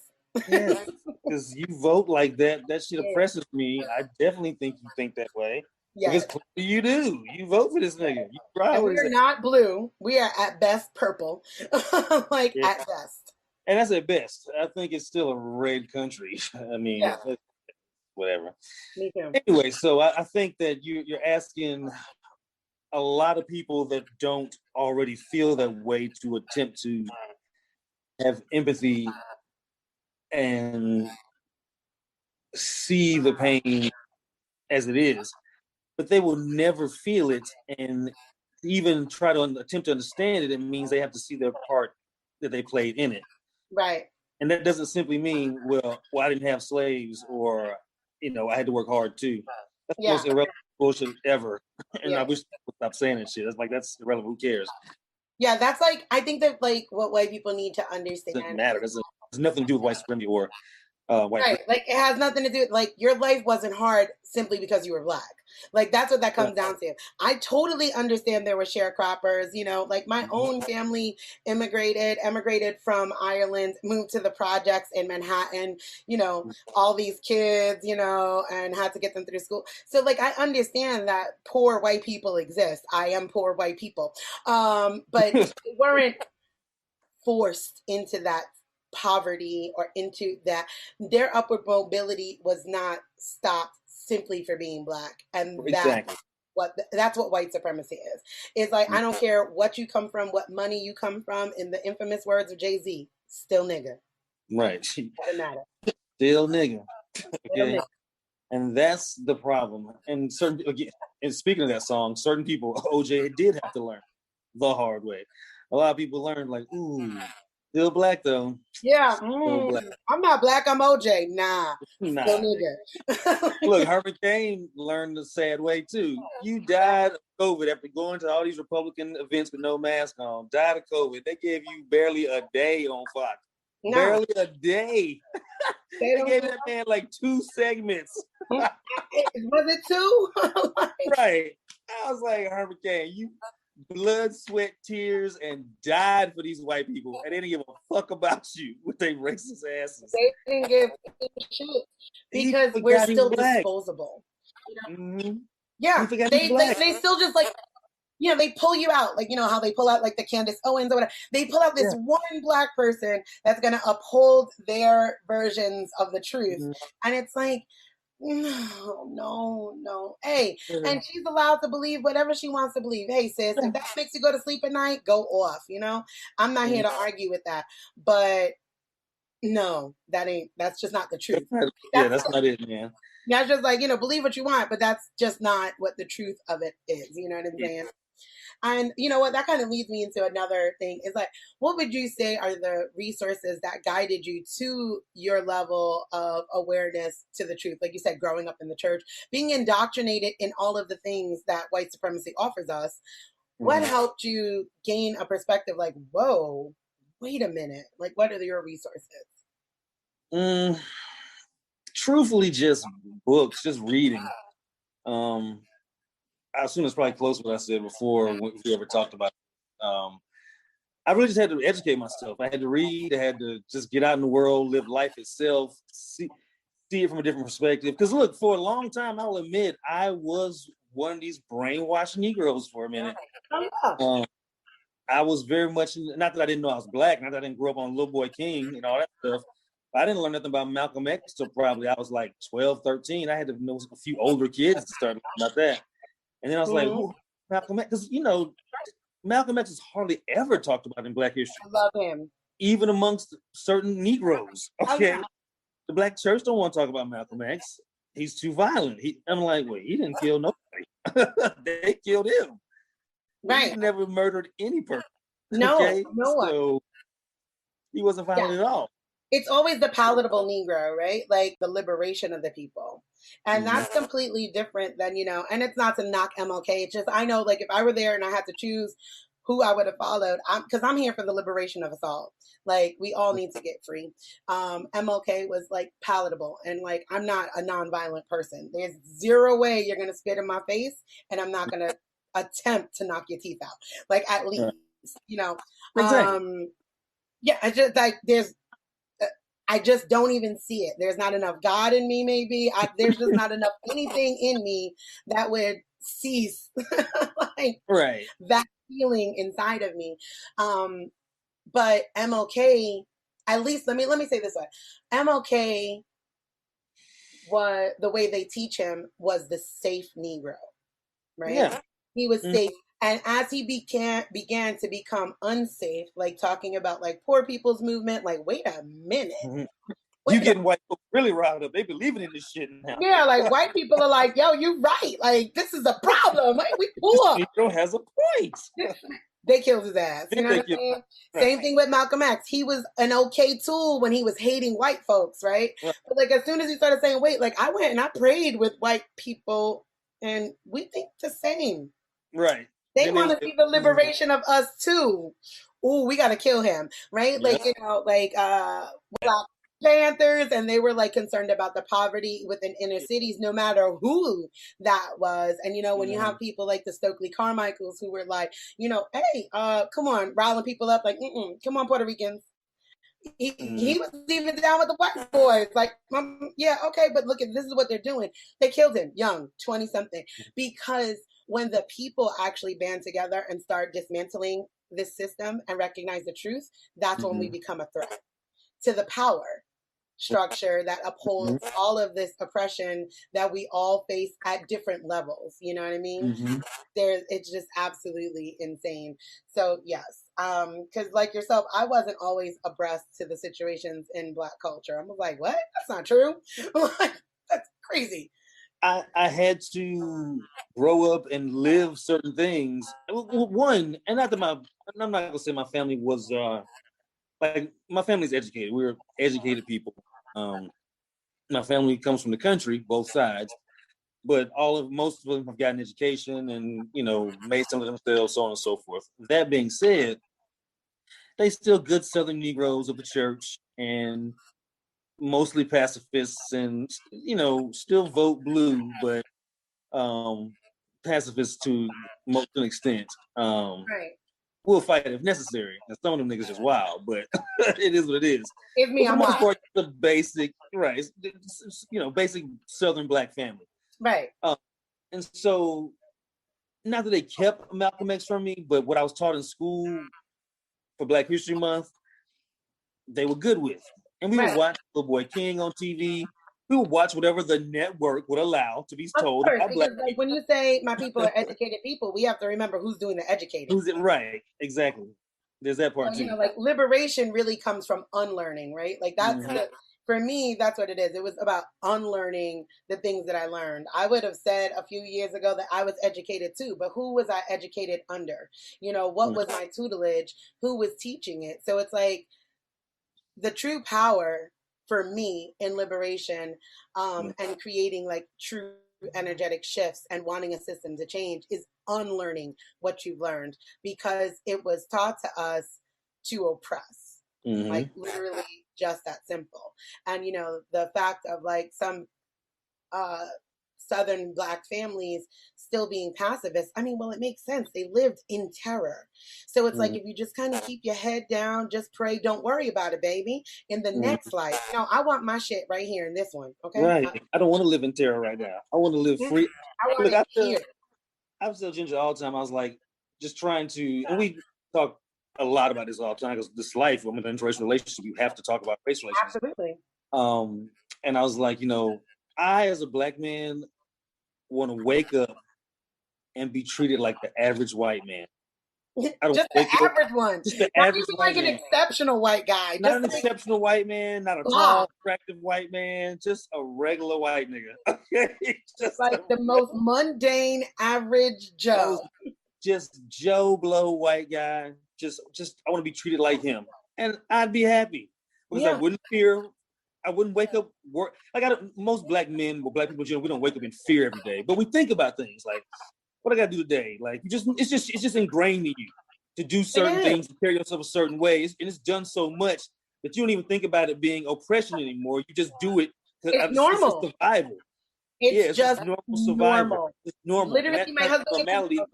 Yes, because you vote like that. That shit Yeah. oppresses me. I definitely think you think that way because Yes. clearly you do. You vote for this nigga. You ride And with we his are ass. not blue. We are at best purple. Like Yeah, at best. and that's at best. I think it's still a red country. I mean, Yeah, whatever. me too. Anyway, so I think that you're asking a lot of people that don't already feel that way to attempt to have empathy and see the pain as it is, but they will never feel it. And even try to attempt to understand it, it means they have to see their part that they played in it. Right. And that doesn't simply mean, well, I didn't have slaves or, I had to work hard too. That's the Yeah. most irrelevant bullshit ever. And I Yeah. wish people would stop saying that shit. That's irrelevant. Who cares? Yeah. That's like, I think that like what white people need to It doesn't understand. matter. It has nothing to do with white supremacy or white Right. privilege. Like it has nothing to do with like your life wasn't hard simply because you were black. Like that's what that Right. comes down to. I totally understand there were sharecroppers, like my Mm-hmm. own family emigrated from Ireland, moved to the projects in Manhattan, all these kids, and had to get them through school. So like I understand that poor white people exist. I am poor white people. But they weren't forced into that poverty or into that. Their upward mobility was not stopped simply for being black, and that Exactly. that's what white supremacy is. It's like, I don't care what you come from, what money you come from, in the infamous words of Jay-Z, still nigga. Right. Doesn't matter. Still nigga. Still Okay. nigga. And that's the problem. And again, and speaking of that song, certain people, OJ did have to learn the hard way. A lot of people learned like, ooh, still black though. Yeah. Still black. I'm not black, I'm OJ. Nah. Still Nah. nigga. Look, Herman Cain learned the sad way too. You died of COVID after going to all these Republican events with no mask on. Died of COVID. They gave you barely a day on Fox. No. Barely a day. They gave know. that man like 2 segments. Was it two? Right. I was like, Herman Cain, you blood, sweat, tears, and died for these white people, and they didn't give a fuck about you with their racist asses. They didn't give a shit because we're still disposable. Mm-hmm. Yeah, they still just like, they pull you out, like, how they pull out like the Candace Owens or whatever. They pull out this one black person that's gonna uphold their versions of the truth, and it's like, no. Hey, and she's allowed to believe whatever she wants to believe. Hey, sis, if that makes you go to sleep at night, go off. I'm not here to argue with that, but no, that's just not the truth. That's not it, man. Yeah, it's just like, believe what you want, but that's just not what the truth of it is. You know what I'm saying? And you know what? That kind of leads me into another thing. Is like, what would you say are the resources that guided you to your level of awareness to the truth? Like you said, growing up in the church, being indoctrinated in all of the things that white supremacy offers us. What helped you gain a perspective like, whoa, wait a minute. Like, what are your resources? Truthfully, just books, just reading. I assume it's probably close to what I said before when we ever talked about it. I really just had to educate myself. I had to read. I had to just get out in the world, live life itself, see it from a different perspective. Because look, for a long time, I'll admit, I was one of these brainwashed Negroes for a minute. I was very much, not that I didn't know I was black, not that I didn't grow up on Little Boy King and all that stuff. I didn't learn nothing about Malcolm X until probably I was like 12, 13. I had to know a few older kids to start learning about that. And then I was like, who, Malcolm X? Because, Malcolm X is hardly ever talked about in Black history. I love him. Even amongst certain Negroes. Okay. The Black church don't want to talk about Malcolm X. He's too violent. I'm like, wait, he didn't kill nobody. They killed him. Right. He never murdered any person. No, okay? No one. So he wasn't violent at all. It's always the palatable Negro, right? Like the liberation of the people. And that's completely different than, and it's not to knock MLK. It's just, I know, like, if I were there and I had to choose who I would have followed, because I'm here for the liberation of us all. Like, we all need to get free. MLK was, like, palatable. And, like, I'm not a nonviolent person. There's zero way you're going to spit in my face, and I'm not going to attempt to knock your teeth out. Like, at least, Exactly. Yeah, it's just, like, I just don't even see it. There's not enough God in me, maybe. There's just not enough anything in me that would cease that feeling inside of me. But MLK, at least let me say this way. MLK, the way they teach him was the safe Negro, right? Yeah. He was safe. And as he began to become unsafe, like talking about like poor people's movement, like, wait a minute. You getting white people really riled up. They believing in this shit now. Yeah, like white people are like, yo, you right. Like, this is a problem. Like, we poor. This Negro has a point. They killed his ass. You know what I'm saying? Right. Same thing with Malcolm X. He was an okay tool when he was hating white folks, right? But like, as soon as he started saying, wait, like, I went and I prayed with white people and we think the same. Right. They want to see the liberation of us too. Ooh, we got to kill him, right? Yeah. Like, Black Panthers, and they were like concerned about the poverty within inner cities, no matter who that was. And when you have people like the Stokely Carmichaels who were like, hey, come on, riling people up, like, come on, Puerto Ricans. He was even down with the white boys, like, yeah, okay, but look, this is what they're doing. They killed him young, 20 something, because when the people actually band together and start dismantling this system and recognize the truth, that's when we become a threat to the power. structure that Mhm. upholds all of this oppression that we all face at different levels. You know what I mean? Mhm. It's just absolutely insane. So yes, because like yourself, I wasn't always abreast to the situations in Black culture. I'm like, what? That's not true. Like, that's crazy. I had to grow up and live certain things. One, and not that I'm not gonna say my family was like my family's educated. We're educated people. Um, my family comes from the country, both sides, but most of them have gotten education and made some of themselves, so on and so forth. That being said, they still good Southern Negroes of the church and mostly pacifists, and still vote blue, but um, pacifists to most an extent. Right. We'll fight if necessary. And some of them niggas just wild, but it is what it is. It's But me. for the I'm most wild. part, the basic right, basic Southern Black family. Right. Um, and so, not that they kept Malcolm X from me, but what I was taught in school for Black History Month, they were good with. And we would Right. watch Little Boy King on TV. We would watch whatever the network would allow to be Of told course, about Black because like people. when you say my people are educated people, we have to remember who's doing the educating. Who's it right? Exactly. There's that So, part too. like liberation really comes from unlearning, right? Like that's Mm-hmm. the for me, that's what it is. It was about unlearning the things that I learned. I would have said a few years ago that I was educated too, but who was I educated under? What was my tutelage? Who was teaching it? So it's like the true power for me in liberation, and creating like true energetic shifts and wanting a system to change is unlearning what you've learned, because it was taught to us to oppress, like Mm-hmm. literally just that simple. And the fact of like some uh Southern Black families still being pacifists, I mean, well, it makes sense. They lived in terror. So it's like Mm-hmm. if you just kind of keep your head down, just pray, don't worry about it, baby. In the Mm-hmm. next life, I want my shit right here in this one, okay? Right. I don't want to live in terror right now. I want to live free. I want Look, it here. I was telling Ginger all the time. I was like, just trying to, and we talk a lot about this all the time because this life, I'm in an interracial relationship. You have to talk about race relations. Absolutely. Um, and I was like, I as a Black man want to wake up and be treated like the average white man. I don't Just the wake up average one. just the Not average even white like an man. exceptional white guy. Not Just an like exceptional white man, not a blah. tall, attractive white man, just a regular white nigga. Okay, just a Like the most mundane average Joe. most just Joe Blow white guy. Just I want to be treated like him, and I'd be happy because I Yeah. wouldn't fear. I wouldn't wake up work like most Black men or Black people. We don't wake up in fear every day, but we think about things like, what I got to do today. Like it's just ingrained in you to do It certain is. things, to carry yourself a certain way, and it's done so much that you don't even think about it being oppression anymore. You just do it It's because it's normal. survival. Yeah, It's it's just just normal survival. normal. It's normal, and Literally, that my kind of husband gets in. normality.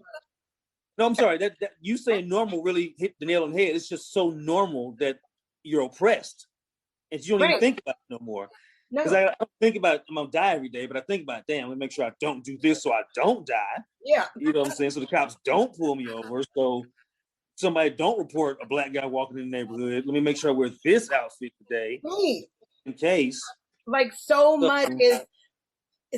No, I'm sorry. That you saying normal really hit the nail on the head. It's just so normal that you're oppressed, and you don't even Right. think about it no more. Because No. I don't think about I'm gonna die every day, but I think about, damn, let me make sure I don't do this so I don't die. Yeah. You know what I'm saying? So the cops don't pull me over. So somebody don't report a Black guy walking in the neighborhood. Let me make sure I wear this outfit today Right. in case. Like so So, much is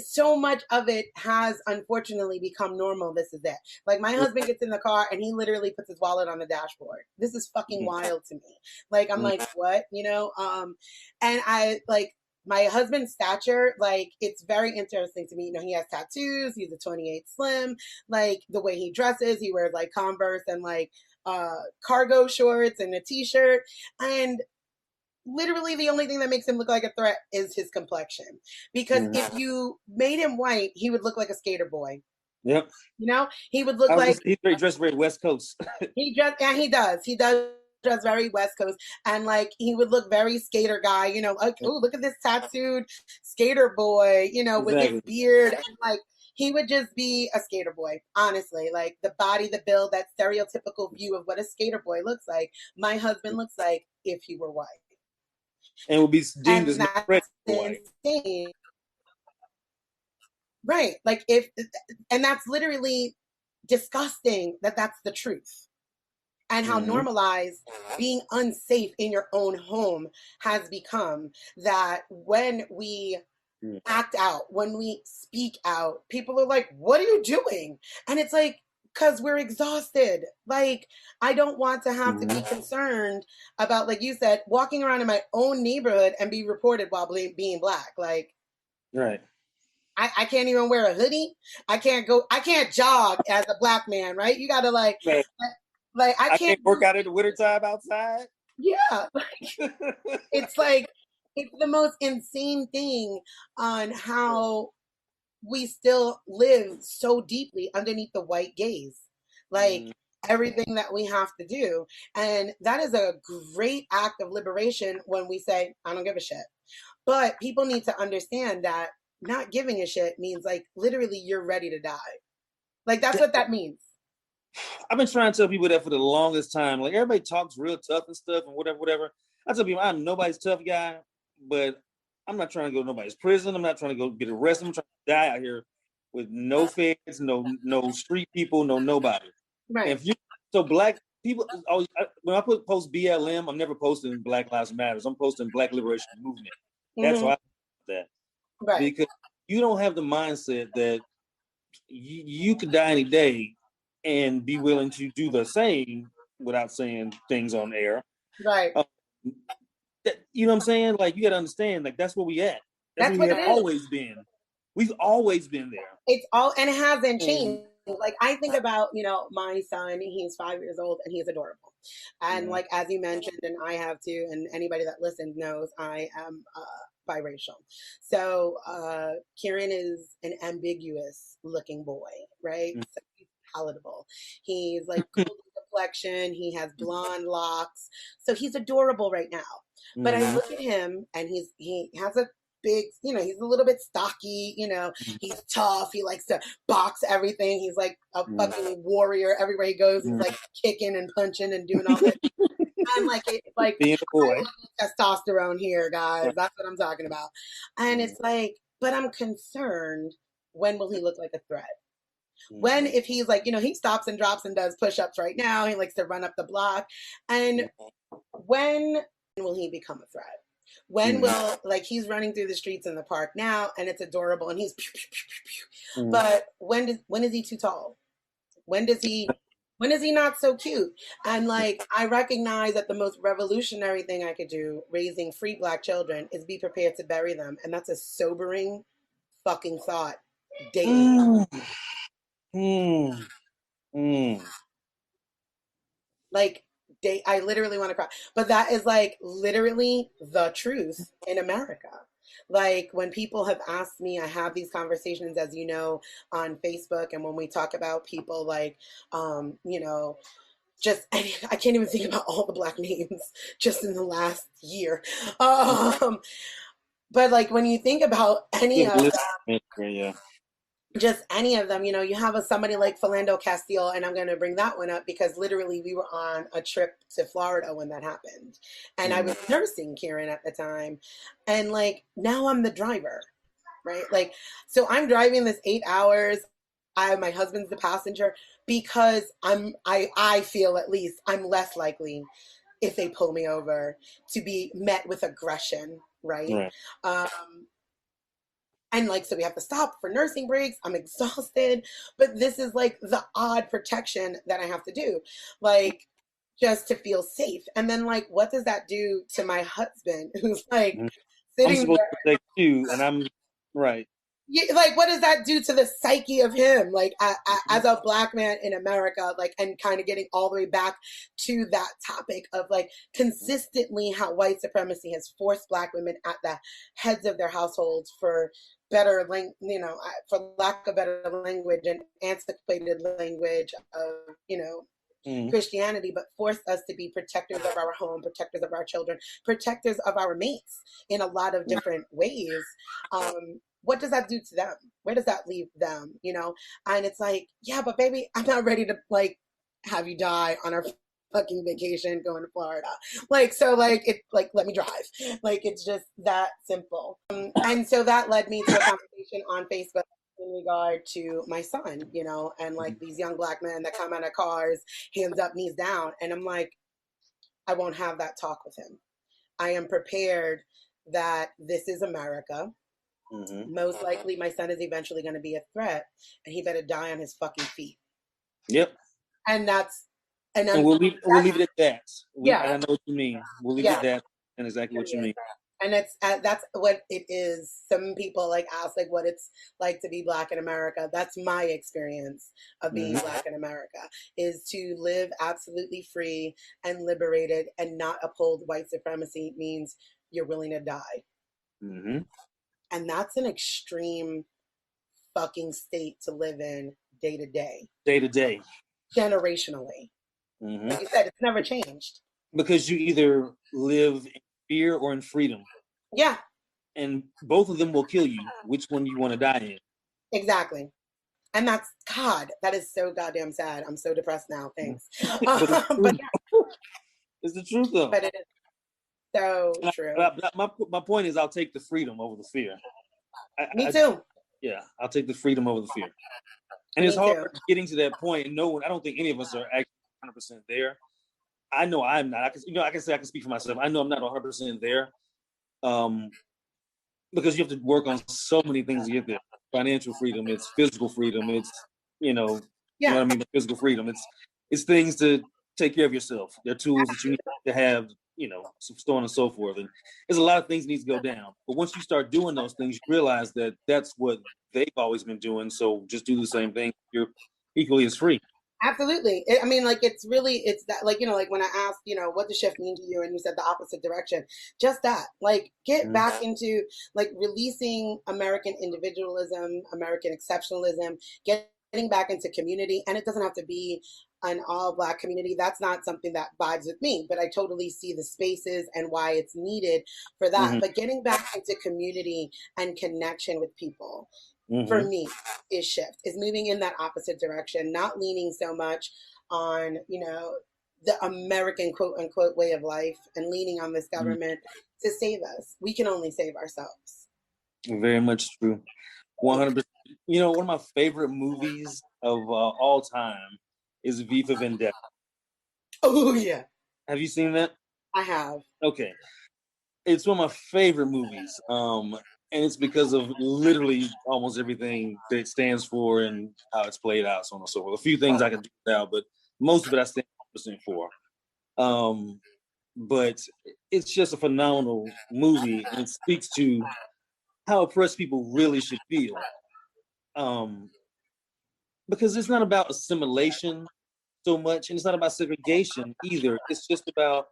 so much of it has unfortunately become normal. This is it. Like my husband gets in the car and he literally puts his wallet on the dashboard. This is fucking wild to me. Like I'm like, what? And I like my husband's stature, like it's very interesting to me. He has tattoos, he's a 28 slim, like the way he dresses, he wears like Converse and like cargo shorts and a t-shirt. And literally the only thing that makes him look like a threat is his complexion. Because if you made him white, he would look like a skater boy. yep. He would look like He's very dressed very West Coast. he does dress very West Coast, and like he would look very skater guy, like, oh, look at this tattooed skater boy, with his Exactly. beard, and like he would just be a skater boy, honestly. Like the body, the build, that stereotypical view of what a skater boy looks like, my husband looks like if he were white. And would be deemed And as not ready that's for white. insane. Right. Like and that's literally disgusting that that's the truth. and how Mm-hmm. normalized being unsafe in your own home has become, that when we act out, when we speak out, people are like, what are you doing? And it's like, because we're exhausted. Like, I don't want to have to be Mm-hmm. concerned about, like you said, walking around in my own neighborhood and be reported while being black. Like, Right. I can't even wear a hoodie. I can't jog as a black man, right? You gotta Man, like I I can't can't work do, out in the wintertime outside. yeah. It's like, it's the most insane thing on how we still live so deeply underneath the white gaze. Like, Mm. everything that we have to do. And that is a great act of liberation when we say, I don't give a shit. But people need to understand that not giving a shit means, like, literally you're ready to die. Like, that's what that means. I've been trying to tell people that for the longest time. Like everybody talks real tough and stuff and whatever, whatever. I tell people I'm nobody's tough guy, but I'm not trying to go to nobody's prison. I'm not trying to go get arrested. I'm trying to die out here with no feds, no street people, no nobody. And Right. if you so black people always when I post BLM, I'm never posting Black Lives Matters. I'm posting Black Liberation Movement. That's Mm-hmm. why I that Right. because you don't have the mindset that you could die any day and be willing to do the same without saying things on air. Right. Um, you know what I'm saying? Like you got to understand, like that's where we at. That's That's where we what it have is. always been. We've always been there. It's all, and it hasn't And changed. Like, I think about, my son, he's 5 years old and he's adorable. And mm, like, as you mentioned, and I have too, and anybody that listens knows I am biracial. So Kieran is an ambiguous looking boy, right? mm, So he's palatable. He's like golden complexion, he has blonde locks. So he's adorable right now. But I mm, look at him and he has a big, he's a little bit stocky, he's tough. He likes to box everything. He's like a mm, fucking warrior. Everywhere he goes, he's mm. like kicking and punching and doing all this. And like, like Being a boy. testosterone here, guys. Right. That's what I'm talking about. And Mm, it's like, but I'm concerned. When will he look like a threat? When, mm, if he's like, he stops and drops and does push-ups right now, he likes to run up the block. And when will he become a threat? When mm, will, like, he's running through the streets in the park now and it's adorable and he's pew, pew, pew, pew, pew. mm, But when is he too tall? When does he when is he not so cute? And like, I recognize that the most revolutionary thing I could do raising free black children is be prepared to bury them. And that's a sobering fucking thought daily. mm, mm, mm. Like, I literally want to cry. But that is like literally the truth in America. Like, when people have asked me, I have these conversations, as you know, on Facebook, and when we talk about people like, just I can't even think about all the black names just in the last year. But like, when you think about any You have of a list, yeah. just any of them, you have somebody like Philando Castile, and I'm going to bring that one up because literally we were on a trip to Florida when that happened, and I Mm, was nursing Kieran at the time, and like, now I'm the driver, right? Like, so I'm driving this 8 hours. My husband's the passenger because I feel, at least, I'm less likely, if they pull me over, to be met with aggression, right? right. Um, and like, so we have to stop for nursing breaks. I'm exhausted, but this is like the odd protection that I have to do, like, just to feel safe. And then, like, what does that do to my husband who's like Mm. I'm sitting supposed there? to protect you, and I'm right. Yeah, like, what does that do to the psyche of him, like, Mhm. as a black man in America, like, and kind of getting all the way back to that topic of like, consistently how white supremacy has forced black women at the heads of their households for for lack of better language, and antiquated language of, Mm, Christianity, but forced us to be protectors of our home, protectors of our children, protectors of our mates in a lot of different ways. What does that do to them? Where does that leave them? And it's like, yeah, but baby, I'm not ready to like have you die on our fucking vacation going to Florida. Like, so like, it like, let me drive. Like, it's just that simple. And so that led me to a conversation on Facebook. in regard to my son, and like these young black men that come out of cars, hands up, knees down. And I'm like, I won't have that talk with him. I am prepared that this is America. Mm-hmm. Most likely, my son is eventually going to be a threat, and he better die on his fucking feet. Yep. And that's, and And I'm, we'll leave it at that. yeah, I know what you mean. We'll leave it yeah. at that, and exactly what you mean. And that's what it is. Some people like ask like what it's like to be black in America. That's my experience of being Mm-hmm. black in America, is to live absolutely free and liberated and not uphold white supremacy means you're willing to die. Mm-hmm. And that's an extreme fucking state to live in day to day, Day to day. generationally. Mm-hmm. Like you said, it's never changed. Because you either live in fear or in freedom. Yeah, And both of them will kill you. Which one you want to die in? exactly. And that's, God, that is so goddamn sad. I'm so depressed now. Thanks. But it's the But truth. It's the truth, though. but it is so true. My point is, I'll take the freedom over the fear. Me too. Yeah, I'll take the freedom over the fear. And it's Me hard too. getting to that point, and no one. I don't think any of us are actually 100% there. I know I'm not. I can say I can speak for myself. I know I'm not 100% there, because you have to work on so many things to get there. Financial freedom, it's physical freedom, it's you know Yeah, what I mean. By physical freedom, it's things to take care of yourself. They're tools that you need to have, so on and so forth. And there's a lot of things that need to go down. But once you start doing those things, you realize that that's what they've always been doing. So just do the same thing. You're equally as free. absolutely. I mean, like, it's that, like, like when I asked, what does shift mean to you? And you said the opposite direction. Just that, like, get Mhm. back into, like, releasing American individualism, American exceptionalism, getting back into community. And it doesn't have to be an all black community. That's not something that vibes with me, but I totally see the spaces and why it's needed for that. Mhm. But getting back into community and connection with people, for Mhm. me, is moving in that opposite direction, not leaning so much on the American quote unquote way of life and leaning on this Mhm. government to save us. We can only save ourselves. Very much true. 100%. One of my favorite movies of all time is V for Vendetta. Oh yeah, Have you seen that? I have. Okay. It's one of my favorite movies. And it's because of literally almost everything that it stands for and how it's played out, so on and so forth. A few things I can do now, but most of it I stand 100% for. But it's just a phenomenal movie, and it speaks to how oppressed people really should feel. Um, because it's not about assimilation so much, and it's not about segregation either. It's just about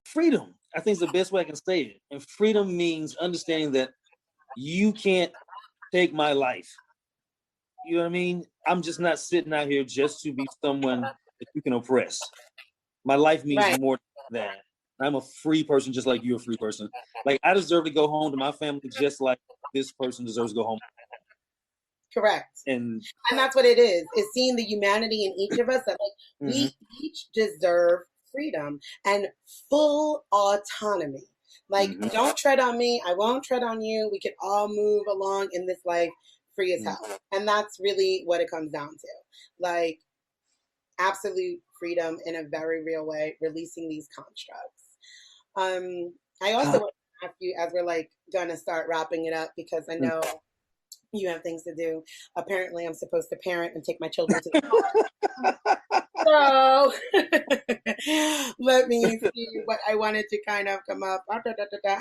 freedom. I think it's the best way I can say it. And freedom means understanding that you can't take my life. You know what I mean? I'm just not sitting out here just to be someone that you can oppress. My life means Right. more than that. I'm a free person just like you're a free person. Like, I deserve to go home to my family just like this person deserves to go home. Correct. And And that's what it is seeing the humanity in each of us, that like mm-hmm, we each deserve freedom and full autonomy. Like, mm-hmm, don't tread on me, I won't tread on you. We can all move along in this life free as hell. And that's really what it comes down to. Like, absolute freedom in a very real way, releasing these constructs. I also want to ask you, as we're like gonna start wrapping it up, because I know you have things to do. Apparently, I'm supposed to parent and take my children to the park. So let me see what I wanted to kind of come up.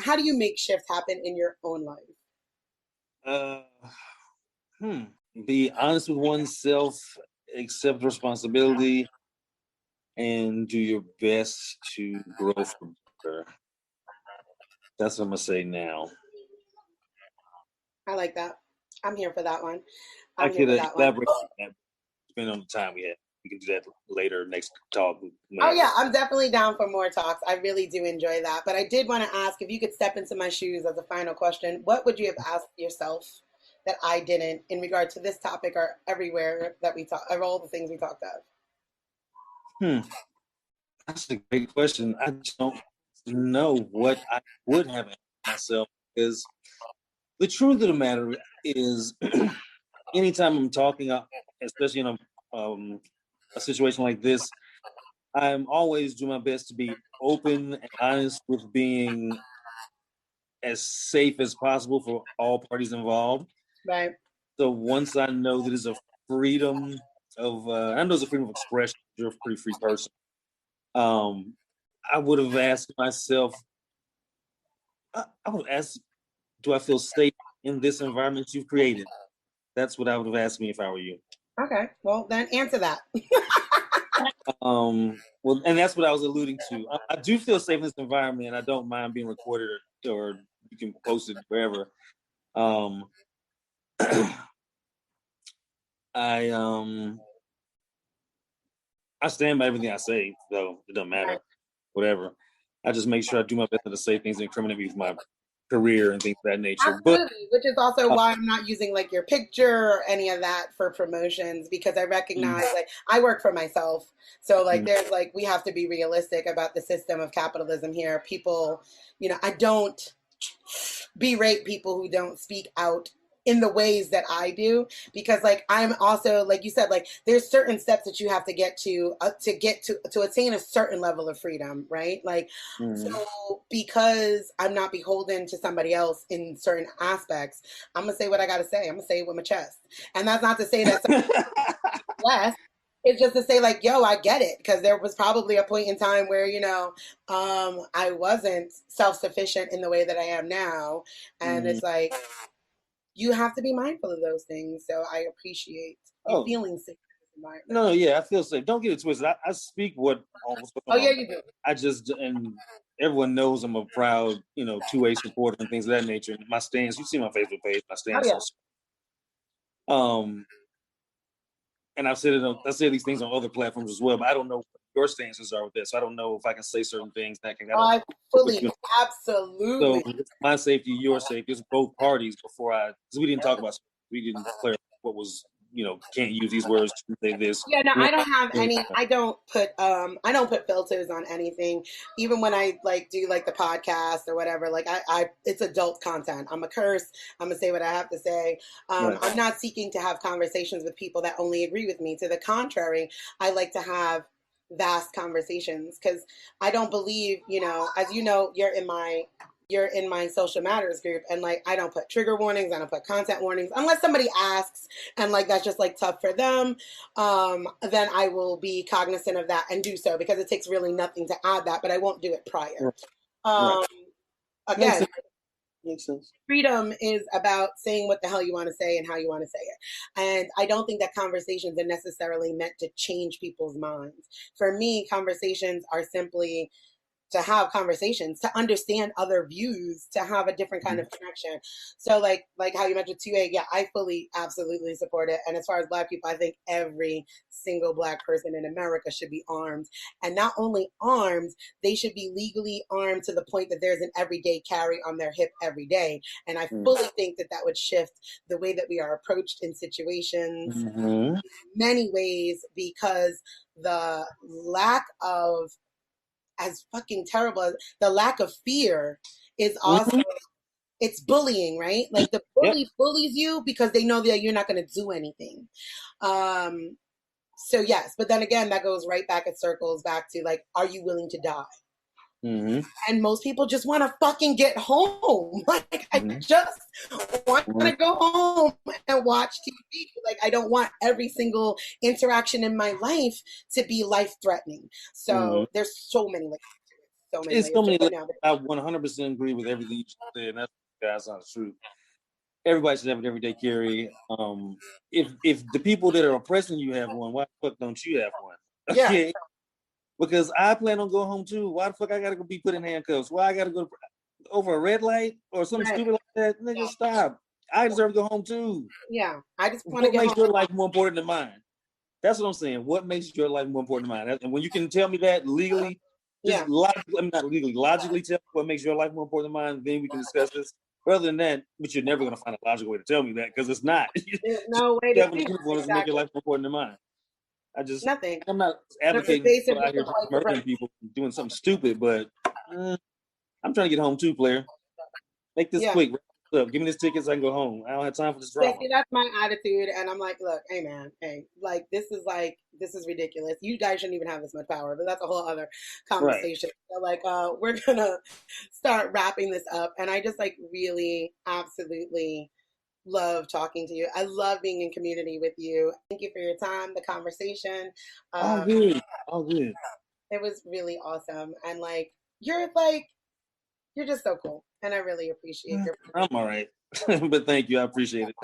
How do you make shifts happen in your own life? uh, hmm. Be honest with oneself, accept responsibility, and do your best to grow from better. That's what I'm gonna say now. I like that. I'm here for that one. I I'm here could for that one. elaborate on that depending on the time we have. We can do that later, next talk, Oh whenever. yeah, I'm definitely down for more talks. I really do enjoy that. But I did want to ask, if you could step into my shoes as a final question, what would you have asked yourself that I didn't in regard to this topic or everywhere that we talk, of all the things we talked of? Hmm, that's a great question. I just don't know what I would have asked myself, because the truth of the matter is anytime I'm talking, especially in a situation like this, I'm always doing my best to be open and honest with being as safe as possible for all parties involved. Right. So once I know that it's a freedom of, I know it's a freedom of expression. You're a pretty free person. Um, I would have asked myself, I would ask, do I feel safe in this environment you've created? That's what I would have asked me if I were you. Okay. Well, then answer that. Well, and that's what I was alluding to. I do feel safe in this environment, and I don't mind being recorded or you can post it wherever. Um, I I stand by everything I say, though it doesn't Right. matter. Whatever. I just make sure I do my best not to say things that incriminate me with my career and things of that nature. But Absolutely, which is also uh, why I'm not using like your picture or any of that for promotions because I mm, recognize like I work for myself. So like mm, there's like we have to be realistic about the system of capitalism here. People, I don't berate people who don't speak out in the ways that I do because like I'm also like you said like there's certain steps that you have to get to attain a certain level of freedom, right? Like mm. so because I'm not beholden to somebody else in certain aspects, I'm gonna say what I gotta say. I'm gonna say it with my chest. And that's not to say that less. It's just to say, like, yo, I get it. Because there was probably a point in time where, I wasn't self sufficient in the way that I am now. And Mm. it's like, you have to be mindful of those things. So I appreciate you Oh feeling safe in this environment. no, yeah, I feel safe. Don't get it twisted. I speak what's Oh, on my yeah, mind. you do. I just and everyone knows I'm a proud, two-way supporter and things of that nature. And my stance, you see my Facebook page, my Oh, stance yeah. on um and I've said these things on other platforms as well, but I don't know what your stances are with this. So I don't know if I can say certain things that I don't I work with fully, you. So absolutely. it's my safety, your safety, it's both parties before because we didn't talk about, we didn't clarify what was, can't use these words to say this. Yeah, no, We I didn't- don't have any. I don't put filters on anything. Even when I like do like the podcast or whatever, like I it's adult content. I'm a curse. I'm gonna say what I have to say. Right. I'm not seeking to have conversations with people that only agree with me. To the contrary, I like to have vast conversations because I don't believe, as you know, you're in my social matters group and like I don't put trigger warnings, I don't put content warnings unless somebody asks and like that's just like tough for them, then I will be cognizant of that and do so because it takes really nothing to add that, but I won't do it prior. Right. Right. Um, Makes Again, sense. Makes sense. freedom is about saying what the hell you want to say and how you want to say it. And I don't think that conversations are necessarily meant to change people's minds. For me, conversations are simply to have conversations, to understand other views, to have a different kind Mhm. of connection. So like how you mentioned 2A, yeah, I fully absolutely support it. And as far as black people, I think every single black person in America should be armed. And not only armed, they should be legally armed to the point that there's an everyday carry on their hip every day. And I Mm. fully think that that would shift the way that we are approached in situations Mhm. many ways because the lack of as fucking terrible as the lack of fear is also Mhm. it's bullying, right? Like the Yep. bully bullies you because they know that you're not going to do anything. um so yes, but then again that goes right back, it circles back to like, are you willing to die? Mhm. And most people just want to fucking get home. Like I Mhm. just want Mhm. to go home and watch TV. Like I don't want every single interaction in my life to be life threatening. Mhm. So there's so many layers to it, so many It's layers so to many. it. Now, I 100% agree with everything you just said. And that's not the truth. Everybody should have an everyday carry. If the people that are oppressing you have one, why the fuck don't you have one? yeah, Okay, because I plan on going home too. Why the fuck I gotta go be put in handcuffs? Why I gotta go over a red light or something right, stupid like that? Nigga, stop. I deserve to go home too. yeah. I just want to What get makes home. your life more important than mine? That's what I'm saying. What makes your life more important than mine? And when you can tell me that legally, just Yeah, logically, I mean, not legally, logically tell me what makes your life more important than mine, then we can discuss this. Other than that, but you're never going to find a logical way to tell me that because it's not. there's Just no way to having a see proof on that. it to make your Exactly. life more important than mine. Nothing. I'm not That's the advocating basic people out just a here just place to murdering rest. people, doing something stupid, but mm, I'm trying to get home too, player. Make this Yeah. quick. Look, give me this ticket so I can go home. I don't have time for this Yeah, drama. see, that's my attitude, and I'm like, look, hey man, hey, like this is ridiculous. You guys shouldn't even have this much power, but that's a whole other Right. conversation. So like, we're gonna start wrapping this up, and I just like really, absolutely love talking to you. I love being in community with you. Thank you for your time, the conversation. All Um, good. All good. it was really awesome, and like you're just so cool, and I really appreciate your. I'm all right. But thank you. I appreciate it.